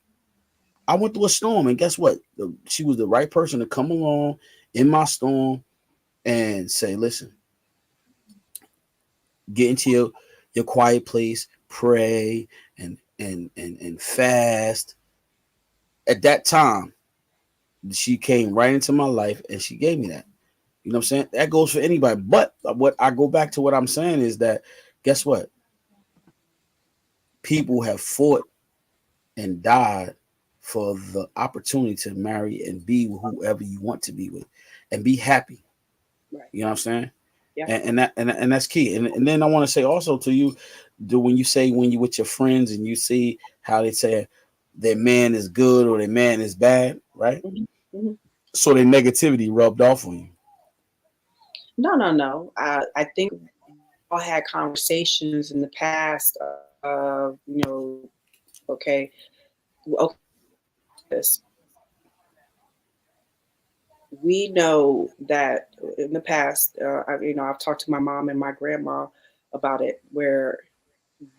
S1: I went through a storm, and guess what? She was the right person to come along in my storm and say, "Listen, get into your quiet place, pray, and fast." At that time, she came right into my life, and she gave me that. You know what I'm saying? That goes for anybody. But what I go back to what I'm saying is that, guess what? People have fought and died for the opportunity to marry and be with whoever you want to be with, and be happy.
S2: Right.
S1: You know what I'm saying?
S2: Yeah.
S1: And that's key. And then I want to say also to you, when you say when you with your friends and you see how they say their man is good or their man is bad, right?
S2: Mhm. Mhm.
S1: So their negativity rubbed off on you.
S2: No, no, no. I think we all had conversations in the past of, okay, okay, this. We know that in the past, I've talked to my mom and my grandma about it, where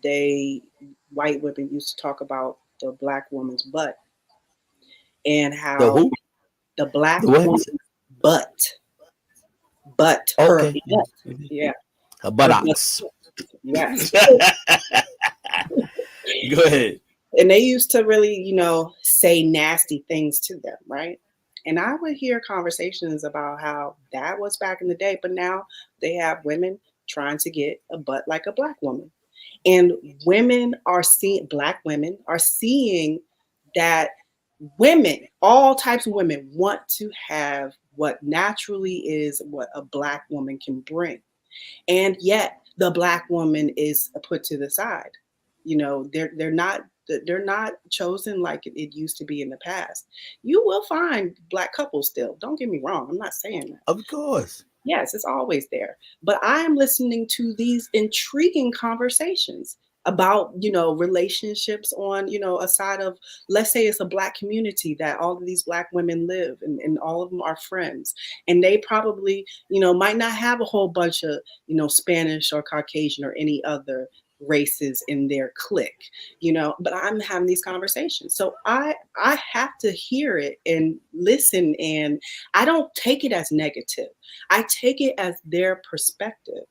S2: they, white women used to talk about the black woman's butt and
S1: The
S2: how
S1: who?
S2: the black
S1: The what?
S2: woman's butt, her
S1: Okay.
S2: butt, yeah,
S1: Her
S2: her butt,
S1: buttocks.
S2: yes.
S1: Go ahead.
S2: And they used to really, say nasty things to them, right? And I would hear conversations about how that was back in the day, but now they have women trying to get a butt like a black woman. And black women are seeing that women, all types of women, want to have what naturally is what a black woman can bring. And yet the black woman is put to the side. They're not chosen like it used to be in the past. You will find black couples still. Don't get me wrong. I'm not saying that.
S1: Of course.
S2: Yes, it's always there. But I am listening to these intriguing conversations about, relationships on, a side of, let's say it's a black community that all of these black women live, and all of them are friends. And they probably, might not have a whole bunch of, Spanish or Caucasian or any other races in their clique, but I'm having these conversations. So I have to hear it and listen, and I don't take it as negative. I take it as their perspective,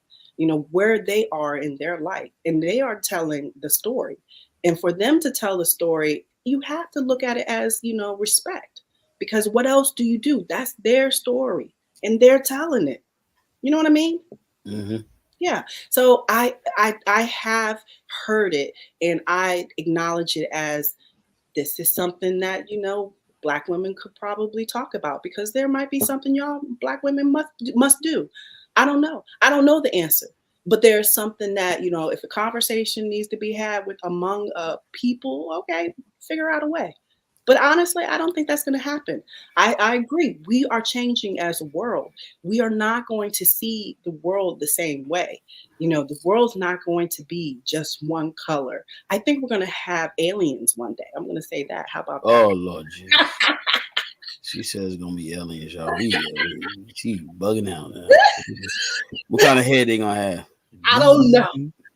S2: where they are in their life, and they are telling the story. And for them to tell the story, you have to look at it as, respect. Because what else do you do? That's their story, and they're telling it. You know what I mean?
S1: Mm-hmm.
S2: Yeah. So I have heard it, and I acknowledge it as, this is something that, black women could probably talk about, because there might be something y'all black women must do. I don't know the answer, but there's something that, if a conversation needs to be had with among people, okay, figure out a way. But honestly, I don't think that's going to happen. I agree, we are changing as a world. We are not going to see the world the same way. The world's not going to be just one color. I think we're going to have aliens one day. I'm going to say that. How about that?
S1: Oh Lord Jesus. She says it's gonna be aliens, y'all. She bugging out now. What kind of head they gonna have?
S2: I don't know.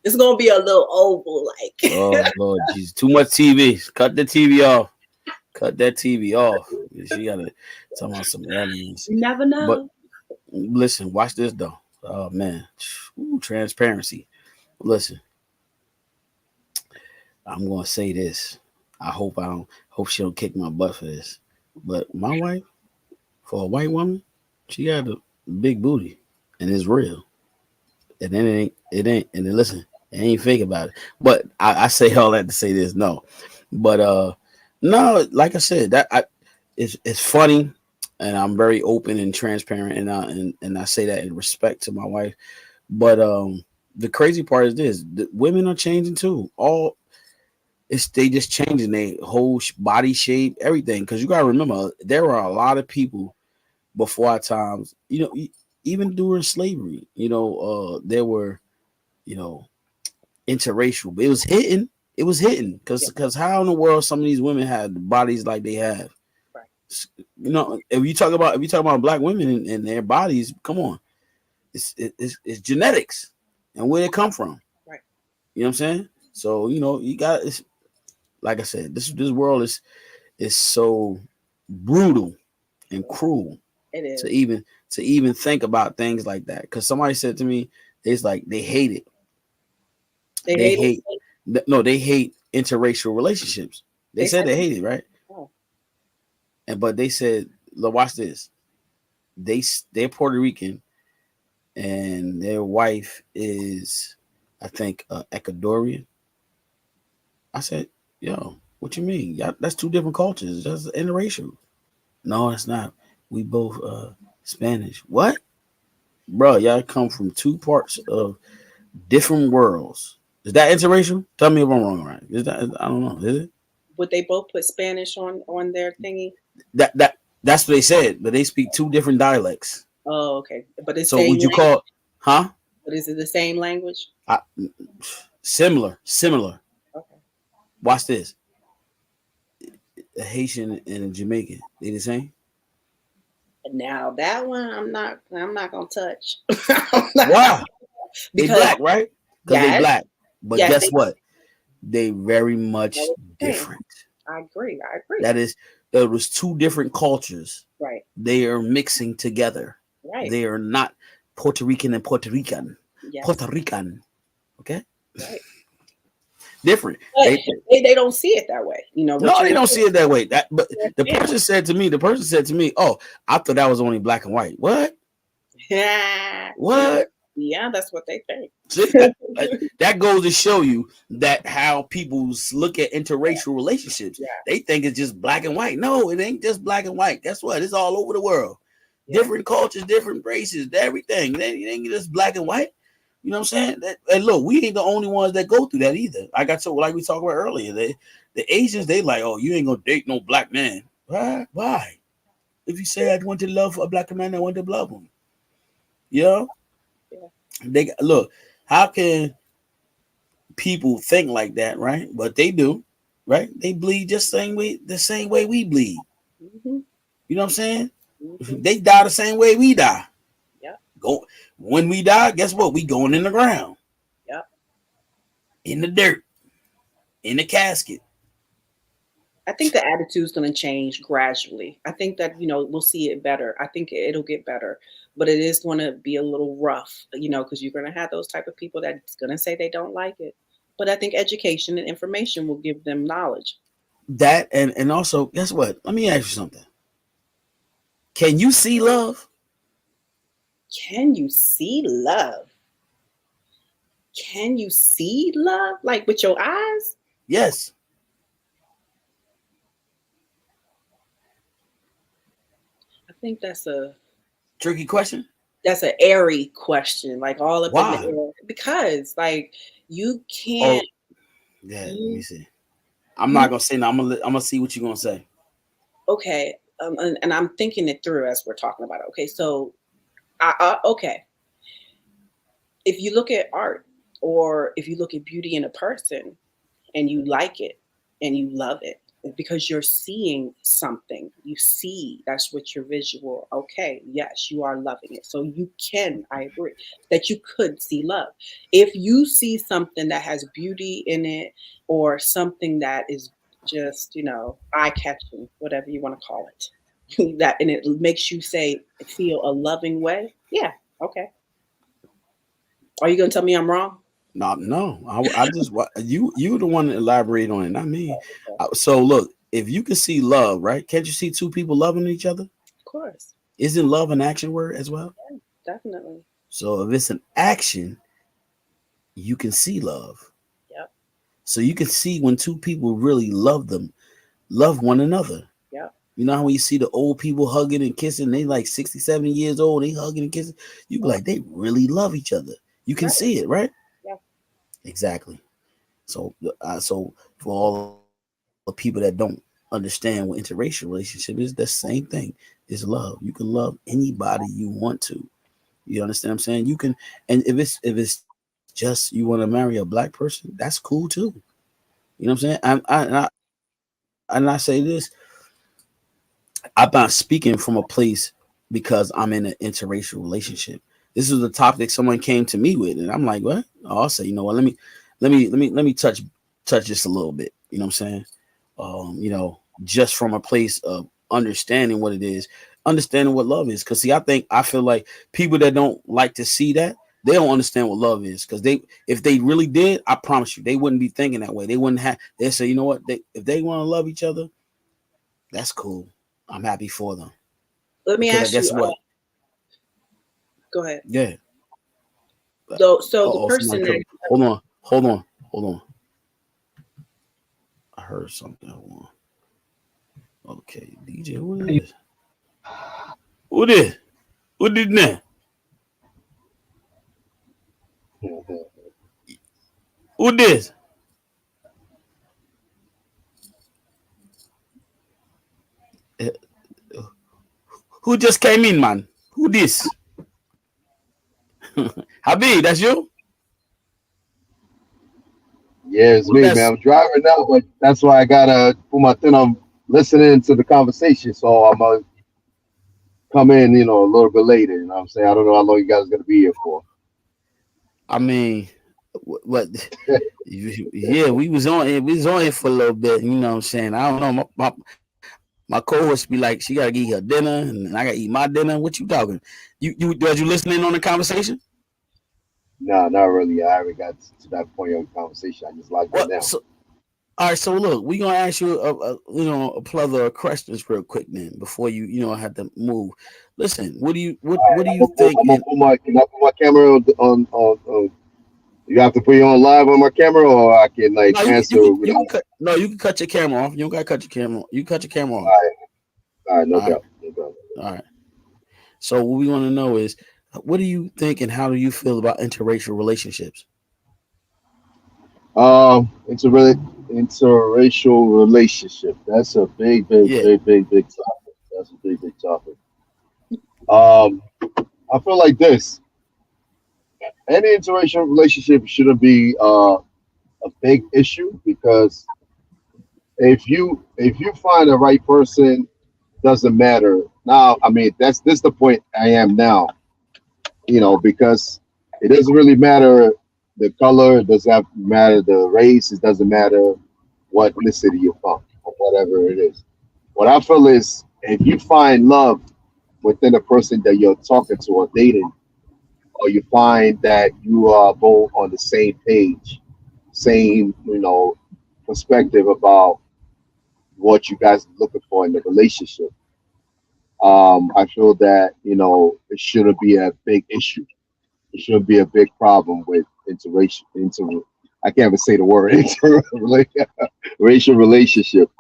S2: It's going to be a little oval, like.
S1: Oh Lord Jesus. Too much TV. Cut the TV off. Cut that TV off. She gotta talk about some aliens.
S2: You never
S1: But
S2: know.
S1: listen, watch this though. Oh man. Ooh, transparency. Listen, I'm gonna say this. I hope she don't kick my butt for this. But my wife, for a white woman, she got a big booty. And it's real. And then and then listen, it ain't fake about it. But I say all that to say this, no. But no, like I said, it's funny, and I'm very open and transparent, and I say that in respect to my wife. But the crazy part is this: the women are changing too. They just changing their whole body shape, everything. Because you gotta remember, there were a lot of people before our times. Even during slavery, there were, you know, interracial. But it was hitting. It was hitting
S2: Yeah,
S1: because how in the world some of these women had bodies like they have?
S2: right,
S1: If you talk about black women and their bodies, come on, it's genetics and where they come from.
S2: right.
S1: You know what I'm saying? So you got it's like I said, this world is so brutal and cruel
S2: It
S1: to
S2: is.
S1: even think about things like that. Because somebody said to me, it's like they hate it.
S2: They
S1: They
S2: hate
S1: hate
S2: it.
S1: no, they hate interracial relationships. They
S2: They
S1: said
S2: said,
S1: they hate it, right?
S2: oh,
S1: And but they said, look, watch this. They're Puerto Rican, and their wife is, I think, Ecuadorian. I said, yo, what you mean? That's two different cultures. That's interracial. No, it's not. We both Spanish. What? Bro, y'all come from two parts of different worlds. Is that interracial? Tell me if I'm wrong, right? Is that I don't know. Is it?
S2: would they both put Spanish on their thingy?
S1: That's what they said, but they speak two different dialects.
S2: Oh, okay. But it's
S1: So
S2: same
S1: would you
S2: language.
S1: call huh?
S2: But is it the same language?
S1: I, similar.
S2: Okay.
S1: Watch this. A Haitian and a Jamaican. They the same?
S2: Now that one I'm not gonna touch. I'm not-
S1: Why? They
S2: because
S1: black, right? Because they
S2: yes,
S1: black. But
S2: yes,
S1: guess what? They very much
S2: know what you're saying.
S1: different.
S2: I agree. I agree.
S1: That is, there was two different cultures.
S2: Right.
S1: They are mixing together.
S2: Right.
S1: They are not Puerto Rican and Puerto Rican.
S2: Yes.
S1: Puerto Rican. Okay?
S2: Right.
S1: Different.
S2: But
S1: They
S2: they don't see it that way. You know what
S1: no, they
S2: you're
S1: don't see it that way. That but
S2: saying.
S1: the person said to me, oh, I thought that was only black and white. What?
S2: Yeah.
S1: What?
S2: Yeah, that's what they think.
S1: See, that goes to show you that how people look at interracial relationships.
S2: Yeah.
S1: They think it's just black and white. No, it ain't just black and white. Guess what? It's all over the world.
S2: Yeah.
S1: Different cultures, different races, everything. It ain't just black and white. You know what I'm saying? And look, we ain't the only ones that go through that either. Like I told, like we talked about earlier, the Asians, they like, oh, you ain't gonna date no black man. Why? Why? If you say I want to love a black man, I want to love him. You know?
S2: Yeah.
S1: They look, how can people think like that, right? But they do, right? They bleed just the same way we bleed.
S2: Mm-hmm.
S1: You know what I'm saying?
S2: Mm-hmm.
S1: They die the same way we die.
S2: Yep.
S1: Go when we die, guess what? We going in the ground,
S2: Yep.
S1: in the dirt, in the casket.
S2: I think the attitude's going to change gradually. I think that, we'll see it better. I think it'll get better, but it is going to be a little rough, because you're going to have those type of people that's going to say they don't like it. But I think education and information will give them knowledge.
S1: That and also, guess what? Let me ask you something. Can you see love?
S2: Can you see love? Can you see love like with your eyes?
S1: Yes.
S2: I think
S1: Tricky question.
S2: that's an airy question, like all up in the
S1: Why?
S2: air. Because like you
S1: Oh,
S2: can't
S1: yeah. Let me
S2: you
S1: see. I'm
S2: you
S1: not gonna say no. I'm gonna see what you're gonna say.
S2: okay, and I'm thinking it through as we're talking about it. Okay, so okay, if you look at art or if you look at beauty in a person and you like it and you love it because you're seeing something, you see that's what your visual. Okay, yes, you are loving it, so you can, I agree that you could see love if you see something that has beauty in it or something that is just eye catching, whatever you want to call it. That and it makes you say feel a loving way. Yeah, okay. Are you gonna tell me I'm wrong?
S1: No, no. I just you the one that elaborate on it, not me.
S2: Okay.
S1: So look, if you can see love, right? Can't you see two people loving each other?
S2: Of course.
S1: Isn't love an action word as well?
S2: Yeah, definitely.
S1: So if it's an action, you can see love.
S2: Yep.
S1: So you can see when two people really love one another.
S2: Yep.
S1: You know how when you see the old people hugging and kissing, they like 60, 70 years old, they hugging and kissing. You be like, they really love each other. You can
S2: Right.
S1: see it, right?
S2: Yeah.
S1: Exactly. So for all the people that don't understand what interracial relationship is, the same thing is love. You can love anybody you want to. You understand what I'm saying? You can, and if it's just you want to marry a black person, that's cool too. You know what I'm saying? And I say this, I'm not speaking from a place because I'm in an interracial relationship. This is the topic someone came to me with, and I'm like, what? Oh, I'll say, you know what? let me touch just a little bit. You know what I'm saying? Just from a place of understanding what it is, understanding what love is. Because see, I feel like people that don't like to see that, they don't understand what love is. Because if they really did, I promise you, they wouldn't be thinking that way. They wouldn't have. They say, you know what? If they want to love each other, that's cool. I'm happy for them.
S2: Let me
S1: Because I
S2: ask you.
S1: guess what?
S2: Go ahead.
S1: Yeah.
S2: So the
S1: Oh, somebody
S2: person that
S1: come. Hold on. I heard something. Hold on. Okay, DJ, who is? Who this? Who did that? Who this? Eh, Who just came in, man? Who this? Habib, that's you?
S3: Yeah, it's
S1: Who
S3: me, man.
S1: that's?
S3: I'm driving now, but that's why I gotta put my thing on listening to the conversation. So I'm gonna come in, a little bit later. You know what I'm saying? I don't know how long you guys are gonna be here for.
S1: I mean, what? Yeah, we was on it for a little bit. You know what I'm saying? I don't know. My co-host be like, she gotta eat her dinner, and I gotta eat my dinner. What you talking? You was you listening on the conversation?
S3: Nah, not really. I haven't got to that point of the conversation. I just logged in
S1: What?
S3: now.
S1: So, all right. So look, we gonna ask you a plethora of questions real quick then before you have to move. Listen, what do you think?
S3: I'm gonna
S1: And
S3: put my can I put my camera on you have to put you on live on my camera or I can like
S1: no,
S3: answer without.
S1: you can cut your camera off. You don't gotta cut your camera. You cut your camera
S3: All
S1: off.
S3: right, all right, no
S1: All right,
S3: doubt, no doubt.
S1: all right. So what we want to know is, what do you think and how do you feel about interracial relationships?
S3: It's a really interracial relationship. That's a big, big,
S1: Yeah,
S3: big, big, big topic. That's a big, big topic. Um, I feel like this. Any interracial relationship shouldn't be a big issue because if you find the right person, doesn't matter. Now, I mean, that's this the point I am now. Because it doesn't really matter the color, it doesn't have matter the race, it doesn't matter what ethnicity you're from or whatever it is. What I feel is if you find love within the person that you're talking to or dating, or you find that you are both on the same page, same, perspective about what you guys are looking for in the relationship. I feel that, it shouldn't be a big issue. It shouldn't be a big problem with I can't even say the word racial relationship.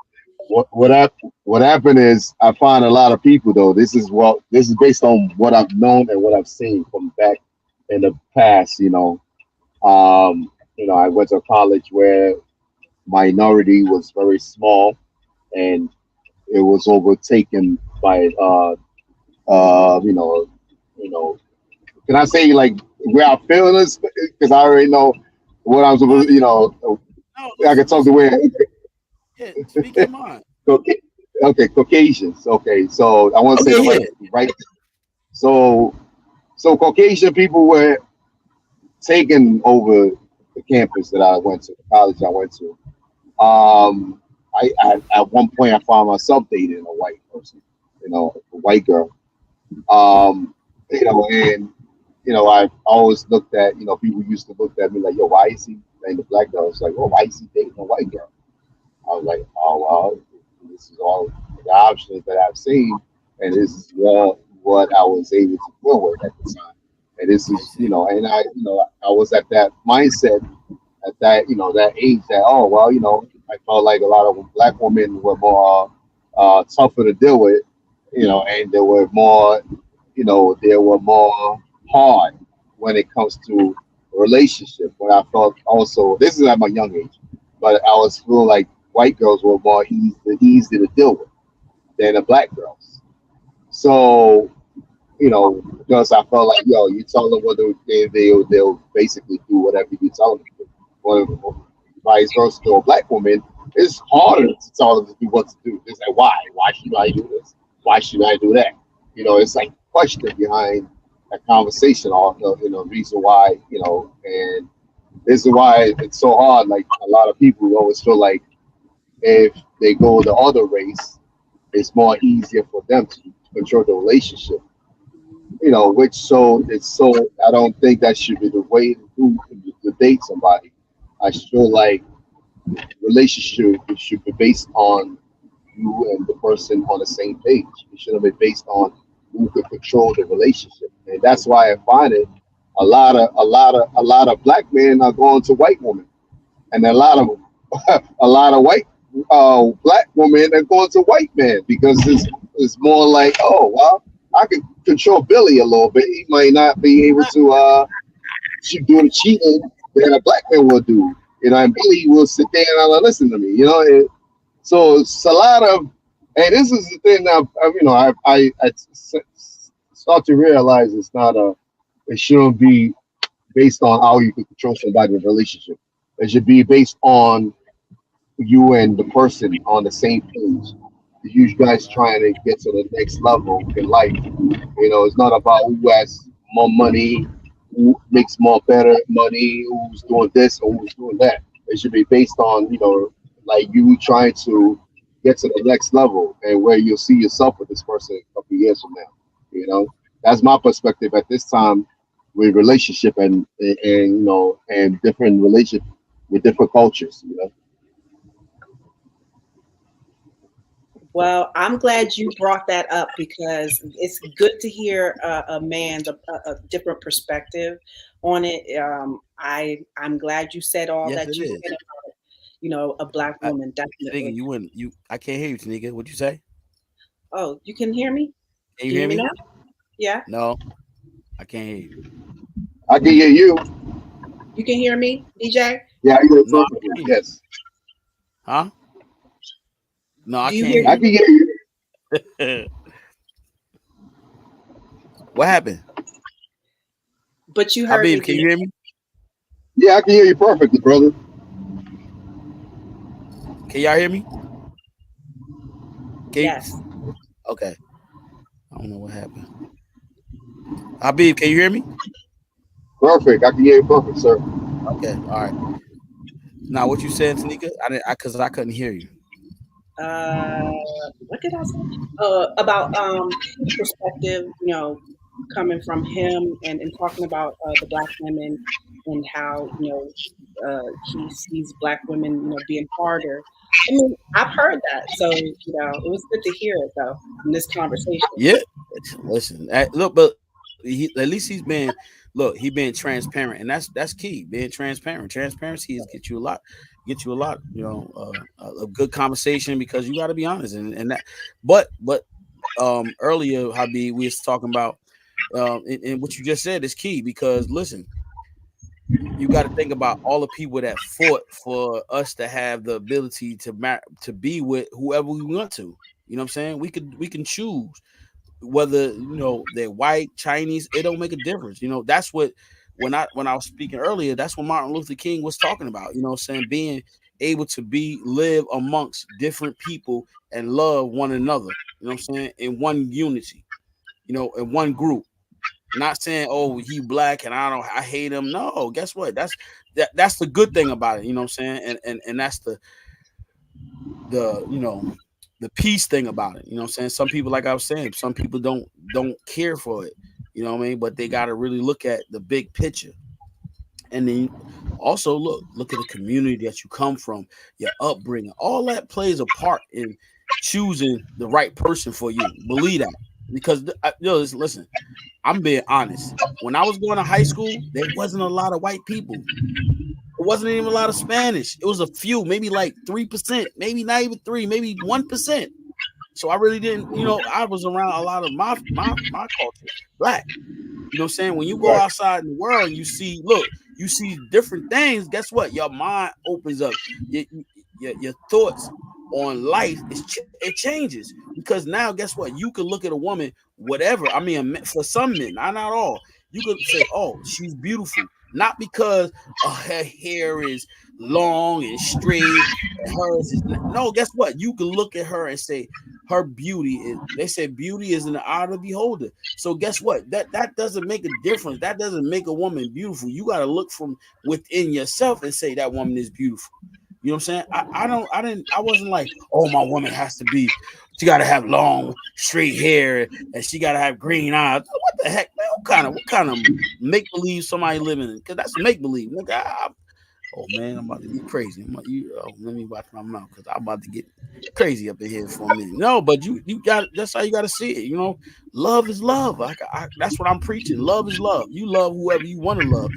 S3: What happened is I find a lot of people though. This is based on what I've known and what I've seen from back in the past. I went to a college where minority was very small and it was overtaken by uh, you know, you know. Can I say like where I feel this? Because I already know what I'm
S1: no,
S3: supposed.
S1: no.
S3: I can talk to
S1: Listen.
S3: where.
S1: Yeah, speak your mind.
S3: Okay, okay, Caucasians. Okay, so I want to say
S1: Okay,
S3: the
S1: yeah.
S3: right. So Caucasian people were taken over the campus that I went to, the college I went to. I at one point I found myself dating a white person, a white girl.
S1: Okay.
S3: And I always looked at, people used to look at me like, yo, why is he dating the black girl? It's like, oh, why is he dating a white girl? I was like, oh well, this is all the options that I've seen, and this is what I was able to deal with at the time. And this
S1: Okay.
S3: is,
S1: See.
S3: and I was at that mindset at that age that, oh well, I felt like a lot of black women were more tougher to deal with, and they were more hard when it comes to relationship. But I felt also this is at my young age, but I was feel like white girls were more easy to deal with than the black girls. So because I felt like, yo, you tell them what they'll basically do whatever you tell them to do. Well, vice versa to a black woman, it's harder to tell them to do what to do. It's like, why? Why should I do this? Why should I do that? It's like question behind a conversation or reason why, and This is why it's so hard. Like a lot of people always feel like if they go the other race, it's more easier for them to control the relationship. You know, which so it's so I don't think that should be the way to date somebody. I feel like relationship should be based on you and the person on the same page. It shouldn't be based on who can control the relationship. And that's why I find it a lot of black men are going to white women, and a lot of a lot of white black women are going to white men because it's more like, oh well, I can control Billy a little bit. He might not be able to do the cheating that a black man will do. You know, and Billy will sit there and listen to me. You know, so it's a lot of, and this is the thing now. Start to realize it's not a. It shouldn't be based on how you can control somebody in a relationship. It should be based on you and the person on the same page. You guys trying to get to the next level in life. You know, it's not about who has more money, who makes more better money, who's doing this or who's doing that. It should be based on, like you trying to get to the next level and where you'll see yourself with this person a couple of years from now. You know, that's my perspective at this time with relationship and different relationship with different cultures. You know.
S2: Well, I'm glad you brought that up because it's good to hear a man's a different perspective on it. I'm glad you said all
S1: Yes,
S2: that
S1: it
S2: you
S1: is.
S2: said about, a black
S1: I,
S2: woman,
S1: Tanika,
S2: definitely.
S1: you wouldn't. You. I can't hear you, Tanika. What'd you say?
S2: Oh, you can hear me?
S1: Can you
S2: Can you
S1: hear
S2: hear me
S1: me?
S2: now? Yeah,
S1: No, I can't hear you.
S3: I can hear you.
S2: you can hear me, DJ.
S3: Yeah, I hear you
S1: No, I
S3: perfectly.
S1: can't.
S3: Yes,
S1: Huh? No, I
S2: Do you
S1: can't
S2: hear
S3: I
S1: hear
S3: can
S2: me?
S3: hear you.
S1: you. What happened?
S2: But you heard
S1: Habib,
S2: me,
S1: can
S2: DJ.
S1: you hear me?
S3: Yeah, I can hear you perfectly, brother.
S1: Can y'all hear me? Can you?
S2: Yes,
S1: Okay. I don't know what happened. Habib, can you hear me?
S3: Perfect. I can hear you perfect, sir.
S1: Okay. All right. Now, what you saying, Tanika? I didn't. Because I couldn't hear you.
S2: uh, what did I say? About his perspective, coming from him and talking about the black women and how he sees black women being harder. I mean, I've heard that, so it was good to hear it though in this conversation.
S1: Yeah. Listen. Look, but at least he's been. Look, he being transparent, and that's key. Being transparent. Transparency is get you a lot. A good conversation because you got to be honest, and that. But earlier, Habib, we was talking about, and what you just said is key because listen, you got to think about all the people that fought for us to have the ability to be with whoever we want to. You know what I'm saying? We can choose whether they're white, Chinese. It don't make a difference. That's what when I was speaking earlier. That's what Martin Luther King was talking about. You know what I'm saying? Being able to live amongst different people and love one another. You know what I'm saying? In one unity. In one group. Not saying, oh, he black and I hate him. No, guess what? That's the good thing about it. You know what I'm saying? And that's the the peace thing about it. You know what I'm saying? Some people, like I was saying, some people don't care for it. You know what I mean? But they got to really look at the big picture. And then also look at the community that you come from, your upbringing. All that plays a part in choosing the right person for you. Believe that. Because listen, I'm being honest. When I was going to high school, there wasn't a lot of white people. It wasn't even a lot of Spanish. It was a few, maybe like 3%, maybe not even three, maybe 1%. So I really didn't, I was around a lot of my culture, black. You know what I'm saying? When you go
S3: Right.
S1: outside in the world and you see different things, guess what? Your mind opens up. Your thoughts on life it changes because now guess what? You can look at a woman, whatever. I mean, for some men, not all. You could say, "Oh, she's beautiful," not because her hair is long and straight and hers is no. Guess what? You can look at her and say her beauty is. They say beauty is in the eye of the beholder. So guess what? That doesn't make a difference. That doesn't make a woman beautiful. You got to look from within yourself and say that woman is beautiful. You know what I'm saying? I wasn't like, oh, my woman has to be, she got to have long, straight hair and she got to have green eyes. What the heck, man? What kind of make believe somebody living in? Because that's make believe. Oh man, I'm about to be crazy. Let me watch my mouth because I'm about to get crazy up in here for a minute. No, but you got that's how you got to see it. Love is love. That's what I'm preaching. Love is love. You love whoever you want to love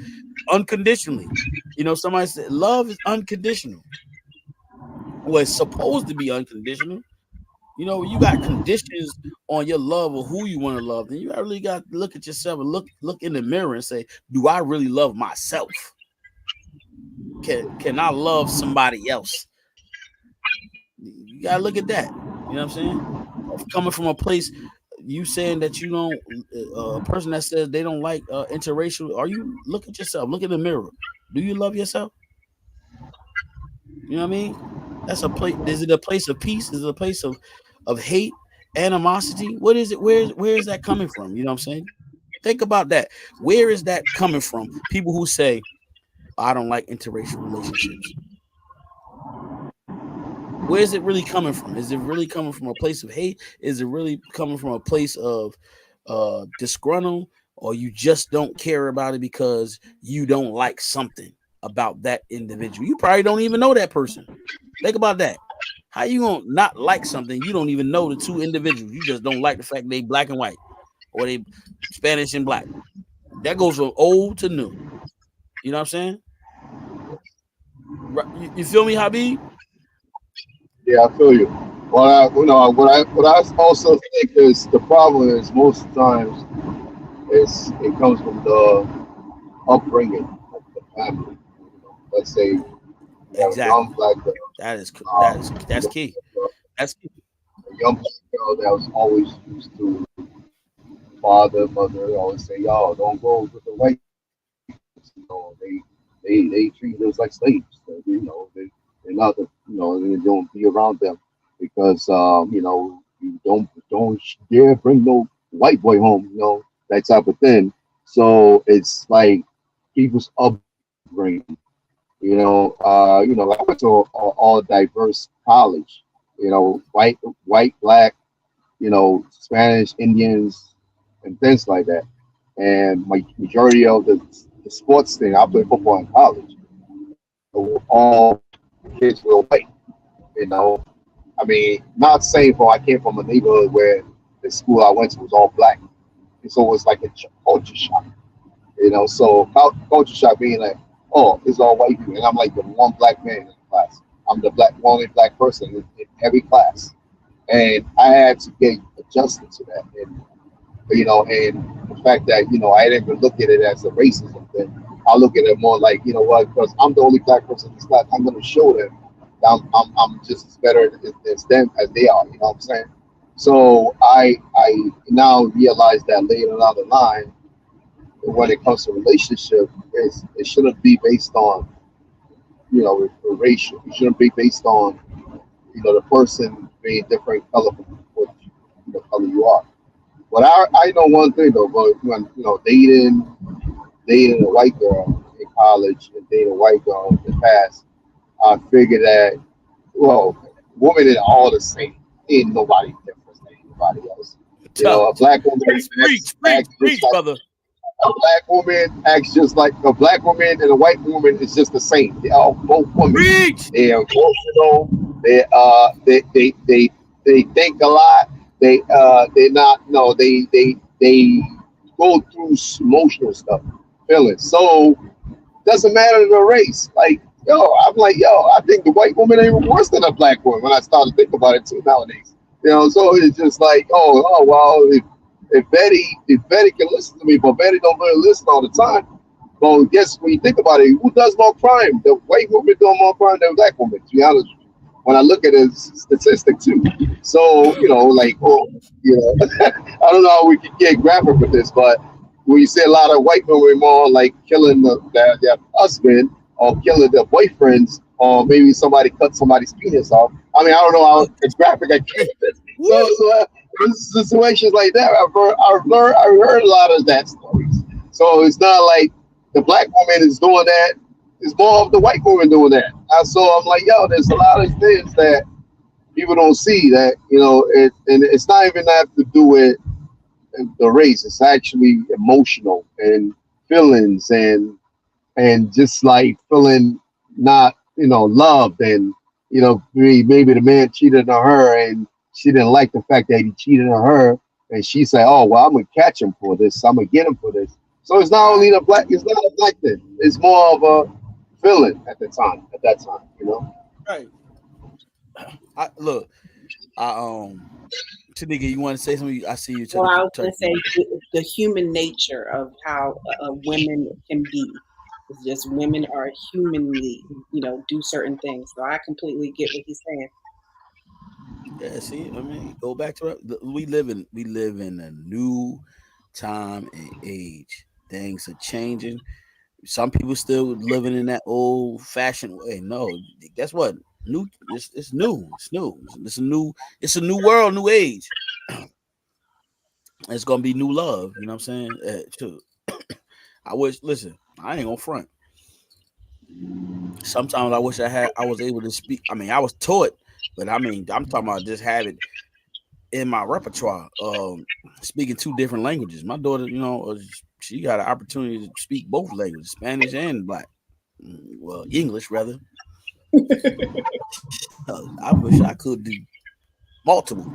S1: unconditionally. Somebody said love is unconditional. Well, it's supposed to be unconditional. You got conditions on your love or who you want to love. Then you really got to look at yourself and look in the mirror and say, do I really love myself? Can I love somebody else? You gotta look at that. You know what I'm saying? Coming from a place, you saying that you don't, a person that says they don't like interracial. Are you look at yourself? Look in the mirror. Do you love yourself? You know what I mean? That's a place. Is it a place of peace? Is it a place of hate, animosity? What is it? Where is that coming from? You know what I'm saying? Think about that. Where is that coming from? People who say, I don't like interracial relationships. Where is it really coming from? Is it really coming from a place of hate? Is it really coming from a place of disgruntled, or you just don't care about it because you don't like something about that individual? You probably don't even know that person. Think about that. How you gonna not like something you don't even know the two individuals? You just don't like the fact they black and white, or they Spanish and black. That goes from old to new. You know what I'm saying? You feel me, Habib?
S3: Yeah, I feel you. What I also think is the problem is most times it comes from the upbringing of the family. Let's say you have a young
S1: Exactly.
S3: black girl,
S1: That is
S3: you
S1: that's
S3: know,
S1: key. That's key.
S3: a young black girl that was always used to father, mother always say, "Y'all don't go with the white folks." They treat us like slaves. They're not they don't be around them because you don't dare bring no white boy home. That type of thing. So it's like people's upbringing. Like I went to all diverse college. White, black, Spanish, Indians, and things like that. And my majority of the sports thing, I played football in college. All kids were white. You know, I mean, not saying for I came from a neighborhood where the school I went to was all black, and so it was like a culture shock. So culture shock being like, oh, it's all white people, and I'm like the one black man in the class. I'm the only black person in every class, and I had to get adjusted to that. And the fact that I didn't even look at it as a racism thing. I look at it more like what, because I'm the only black person in this class, I'm going to show them that I'm just as better as them as they are. You know what I'm saying? So I now realize that later down the line, when it comes to relationship, it shouldn't be based on racial. It shouldn't be based on the person being different color from what the color you are. But I know one thing though, but when dating a white girl in college and dating a white girl in the past, I figured that women are all the same. Ain't nobody different than anybody else. A black woman acts just
S1: Preach,
S3: like
S1: brother.
S3: a black woman acts just like a black woman, and a white woman is just the same. They are both women.
S1: Preach.
S3: They are emotional. They think a lot. They're not no they go through emotional stuff, feelings. So doesn't matter the race. Like I'm like I think the white woman ain't even worse than a black woman when I started to think about it too nowadays. So it's just like well, if Betty can listen to me, but Betty don't really listen all the time. Well, guess when you think about it, who does more crime? The white woman doing more crime than the black woman. To be honest, when I look at it, statistic too. So like I don't know how we can get graphic with this, but we see a lot of white women more like killing their husband or killing their boyfriends, or maybe somebody cut somebody's penis off. I mean, I don't know how
S1: Oh,
S3: graphic I keep it. So,
S1: woo.
S3: situations like that, I've heard a lot of that stories. So it's not like the black woman is doing that. It's more of the white woman doing that. So I'm like, yo, there's a lot of things that people don't see that, and it's not even have to do with the race. It's actually emotional and feelings, and just like feeling not, loved, and maybe the man cheated on her and she didn't like the fact that he cheated on her, and she said, oh well, I'm gonna catch him for this, I'm gonna get him for this. So it's not only
S1: Right,
S3: the black, it's not a black thing, it's more of a feeling at that time.
S1: right. Look, I Tanika, you want to say something? I see you
S2: Well, I was
S1: touch
S2: going to say the human nature of how women can be. It's just women are humanly, do certain things. So I completely get what he's saying.
S1: Yeah, see, I mean, go back to it. We live in a new time and age. Things are changing. Some people still living in that old fashioned way. No, guess what? New, it's new. It's new. It's a new. It's a new world, new age. It's gonna be new love. You know what I'm saying? Too. I wish. Listen, I ain't gonna front. Sometimes I wish I was able to speak. I mean, I was taught, but I mean, I'm talking about just have it in my repertoire. Speaking two different languages. My daughter, she got an opportunity to speak both languages, Spanish and black. Well, English rather. I wish I could do multiple.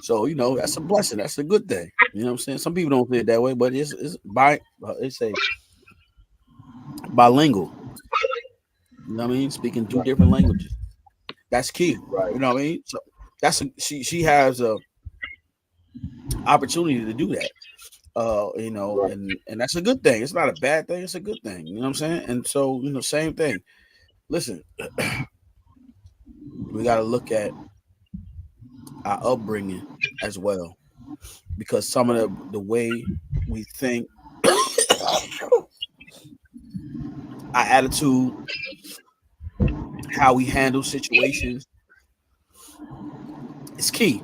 S1: So that's a blessing. That's a good thing. You know what I'm saying? Some people don't see it that way, but it's a bilingual. You know what I mean? Speaking two different languages. That's key.
S3: Right,
S1: You know what I mean? So she has a opportunity to do that.
S3: right.
S1: And that's a good thing. It's not a bad thing. It's a good thing. You know what I'm saying? And so, same thing. Listen, we got to look at our upbringing as well, because some of the way we think, our attitude, how we handle situations is key,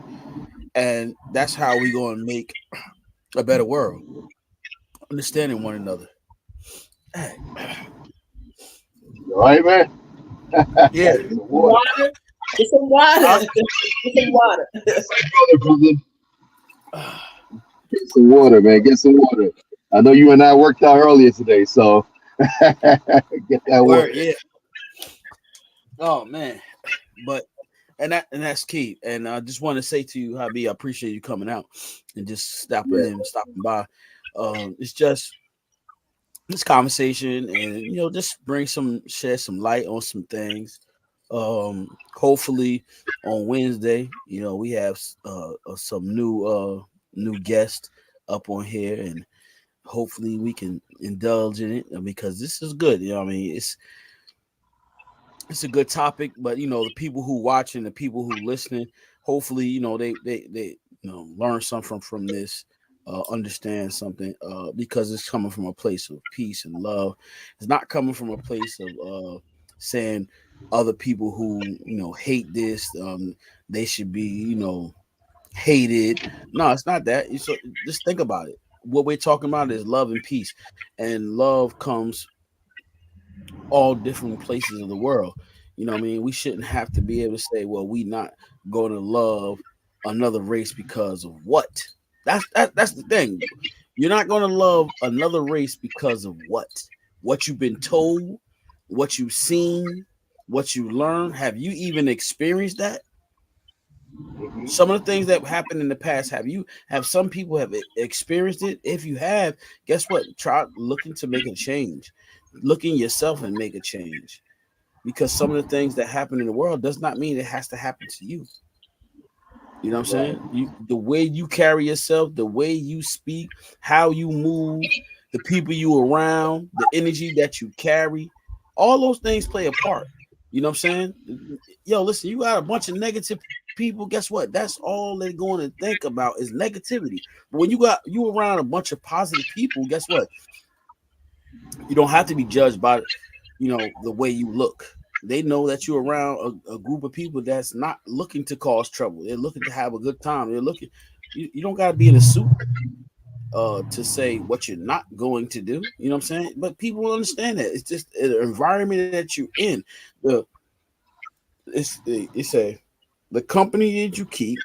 S1: and that's how we going to make a better world. Understanding one another. Hey,
S3: You all right, man?
S1: yeah.
S3: Get some
S2: Some
S3: water.
S2: water. Get some water.
S1: I,
S2: Get some water.
S3: Brother. Get some water, man. Get some water. I know you and I worked out earlier today, so get that
S1: word,
S3: water.
S1: yeah. Oh man, but that's key. And I just want to say to you, Javi, I appreciate you coming out and just
S3: Yeah,
S1: stopping by. It's just this conversation, and just shed some light on some things. Hopefully on Wednesday, we have some new guests up on here, and hopefully we can indulge in it, because this is good. I mean, it's a good topic, but the people who watching, the people who listening, hopefully they learn something from this, understand something, because it's coming from a place of peace and love. It's not coming from a place of saying other people who hate this, they should be hated. No, it's not that. So just think about it. What we're talking about is love and peace, and love comes all different places of the world. What I mean? We shouldn't have to be able to say, well, we not going to love another race because of what? That's the thing. You're not going to love another race because of what? What you've been told, what you've seen, what you learned. Have you even experienced that? Some of the things that happened in the past, have some people have experienced it? If you have, guess what? Try looking to make a change. Look in yourself and make a change, because some of the things that happen in the world does not mean it has to happen to you. You know what I'm
S3: right.
S1: saying? The way you carry yourself, the way you speak, how you move, the people you around, the energy that you carry, all those things play a part. You know what I'm saying? Yo, listen, you got a bunch of negative people, guess what? That's all they're going to think about is negativity. But when you around a bunch of positive people, guess what? You don't have to be judged by, the way you look. They know that you're around a group of people that's not looking to cause trouble. They're looking to have a good time. They're looking. You don't got to be in a suit to say what you're not going to do. You know what I'm saying? But people will understand that. It's just the environment that you're in. The it's the company that you keep.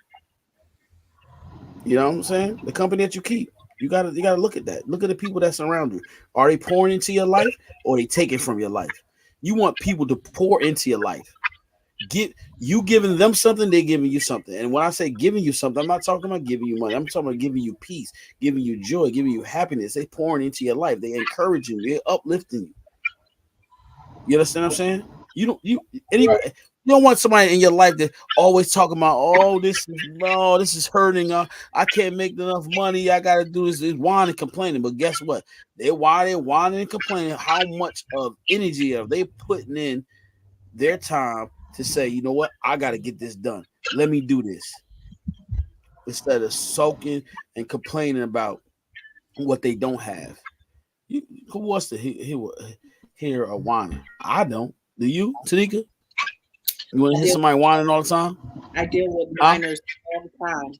S1: You know what I'm saying? The company that you keep. You gotta look at that. Look at the people that's around you. Are they pouring into your life or are they taking from your life? You want people to pour into your life. Giving them something, they're giving you something. And when I say giving you something, I'm not talking about giving you money. I'm talking about giving you peace, giving you joy, giving you happiness. They pouring into your life. They encouraging you. They're uplifting you. You understand what I'm saying? You don't want somebody in your life that always talking about, this is hurting. I can't make enough money. I got to do this. They're whining and complaining. But guess what? They're whining and complaining. How much of energy are they putting in their time to say, you know what? I got to get this done. Let me do this. Instead of sulking and complaining about what they don't have. Who wants to hear a whiner? I don't. Do you, Tanika? You want to hear somebody whining all the time?
S2: I deal with minors all the time.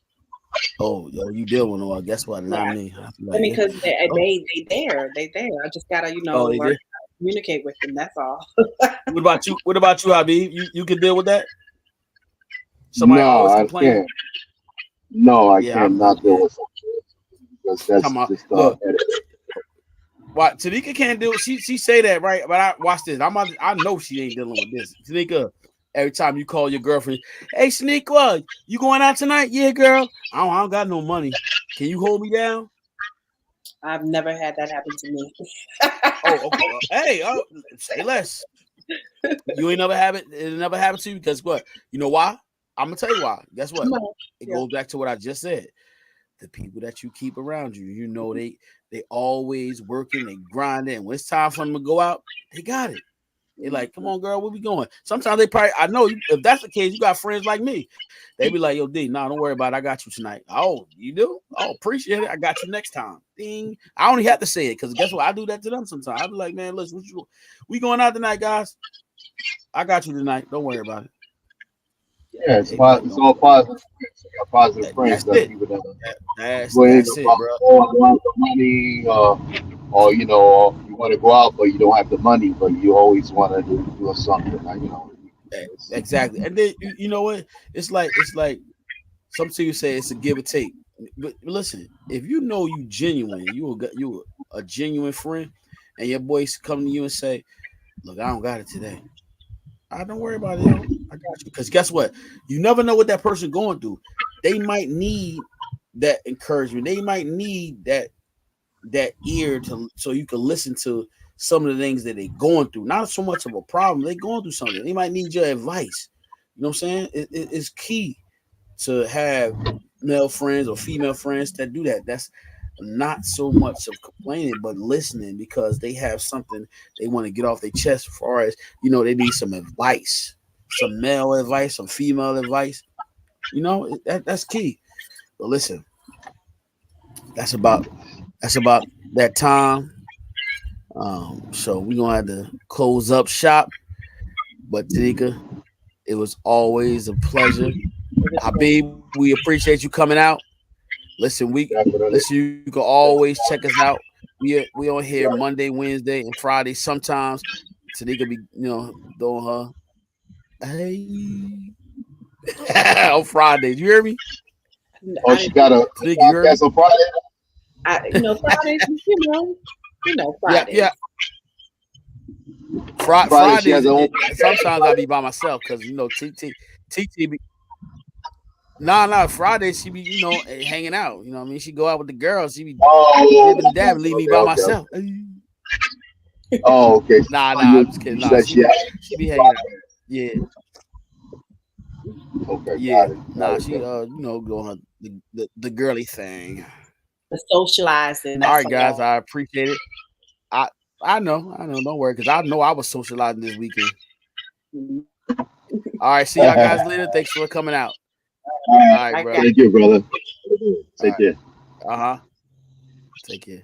S1: Oh, yo, you deal with them. Well, guess what? Not me.
S2: Because they there. I just gotta, learn how to communicate with them. That's all.
S1: What about you? What about you, Habib? You can deal with that? Somebody always complaining?
S3: I cannot deal with something. Because that's just
S1: What Tanika can't do it. She say that, right? But I watch this. I know she ain't dealing with this. Tanika, every time you call your girlfriend, hey Tanika, you going out tonight? Yeah, girl. I don't got no money. Can you hold me down?
S2: I've never had that happen to me.
S1: Oh, okay. Hey, say less. You ain't never have it. It never happened to you because what? You know why? I'm gonna tell you why. Guess what? It goes back to what I just said. The people that you keep around you, they always working, they grinding. And when it's time for them to go out, they got it. They're like, come on, girl, where we going? Sometimes they probably, I know if that's the case, you got friends like me. They be like, yo, D, no, don't worry about it. I got you tonight. Oh, you do? Oh, appreciate it. I got you next time. Ding. I only have to say it because guess what? I do that to them sometimes. I be like, man, listen, we going out tonight, guys. I got you tonight. Don't worry about it.
S3: Yeah, it's all positive. You got positive friends.
S1: That's it. That's it, bro.
S3: Want the money, or you want to go out, but you don't have the money, but you always want to do something.
S1: Exactly. And then you know what? It's like some people say it's a give or take. But listen, if you know you genuine, you a genuine friend, and your boys come to you and say, "Look, I don't got it today." I don't worry about it, yo. I got you. Because guess what? You never know what that person going through. They might need that encouragement. They might need that ear so you can listen to some of the things that they're going through. Not so much of a problem. They're going through something. They might need your advice. You know what I'm saying? It's key to have male friends or female friends that do that. That's not so much of complaining, but listening because they have something they want to get off their chest as far as, they need some advice, some male advice, some female advice. That's key. But listen, that's about that time. So we're gonna have to close up shop. But Tanika, it was always a pleasure. Habib, we appreciate you coming out. Listen, you can always check us out. We on here Monday, Wednesday, and Friday. Sometimes Tanika be throwing her on Fridays. You hear me?
S3: Oh, she got a podcast on Friday.
S2: Fridays. Fridays.
S1: Yeah. Fridays. Sometimes I be by myself because TT be. Nah. Fridays she be hanging out. You know what I mean? She go out with the girls. She be dabbing, leave me by myself.
S3: Oh, okay.
S1: Nah. I'm just kidding. Nah, she be hanging out. Yeah.
S3: Okay.
S1: Yeah. Nah, she doing the girly thing.
S2: The socializing.
S1: All right, guys. I appreciate it. I know. Don't worry, because I know I was socializing this weekend. All right. See y'all guys later. Thanks for coming out. All right,
S2: I
S1: bro.
S2: got
S3: Thank you, brother.
S1: All
S3: Take
S1: right.
S3: care.
S1: Uh huh. Take care.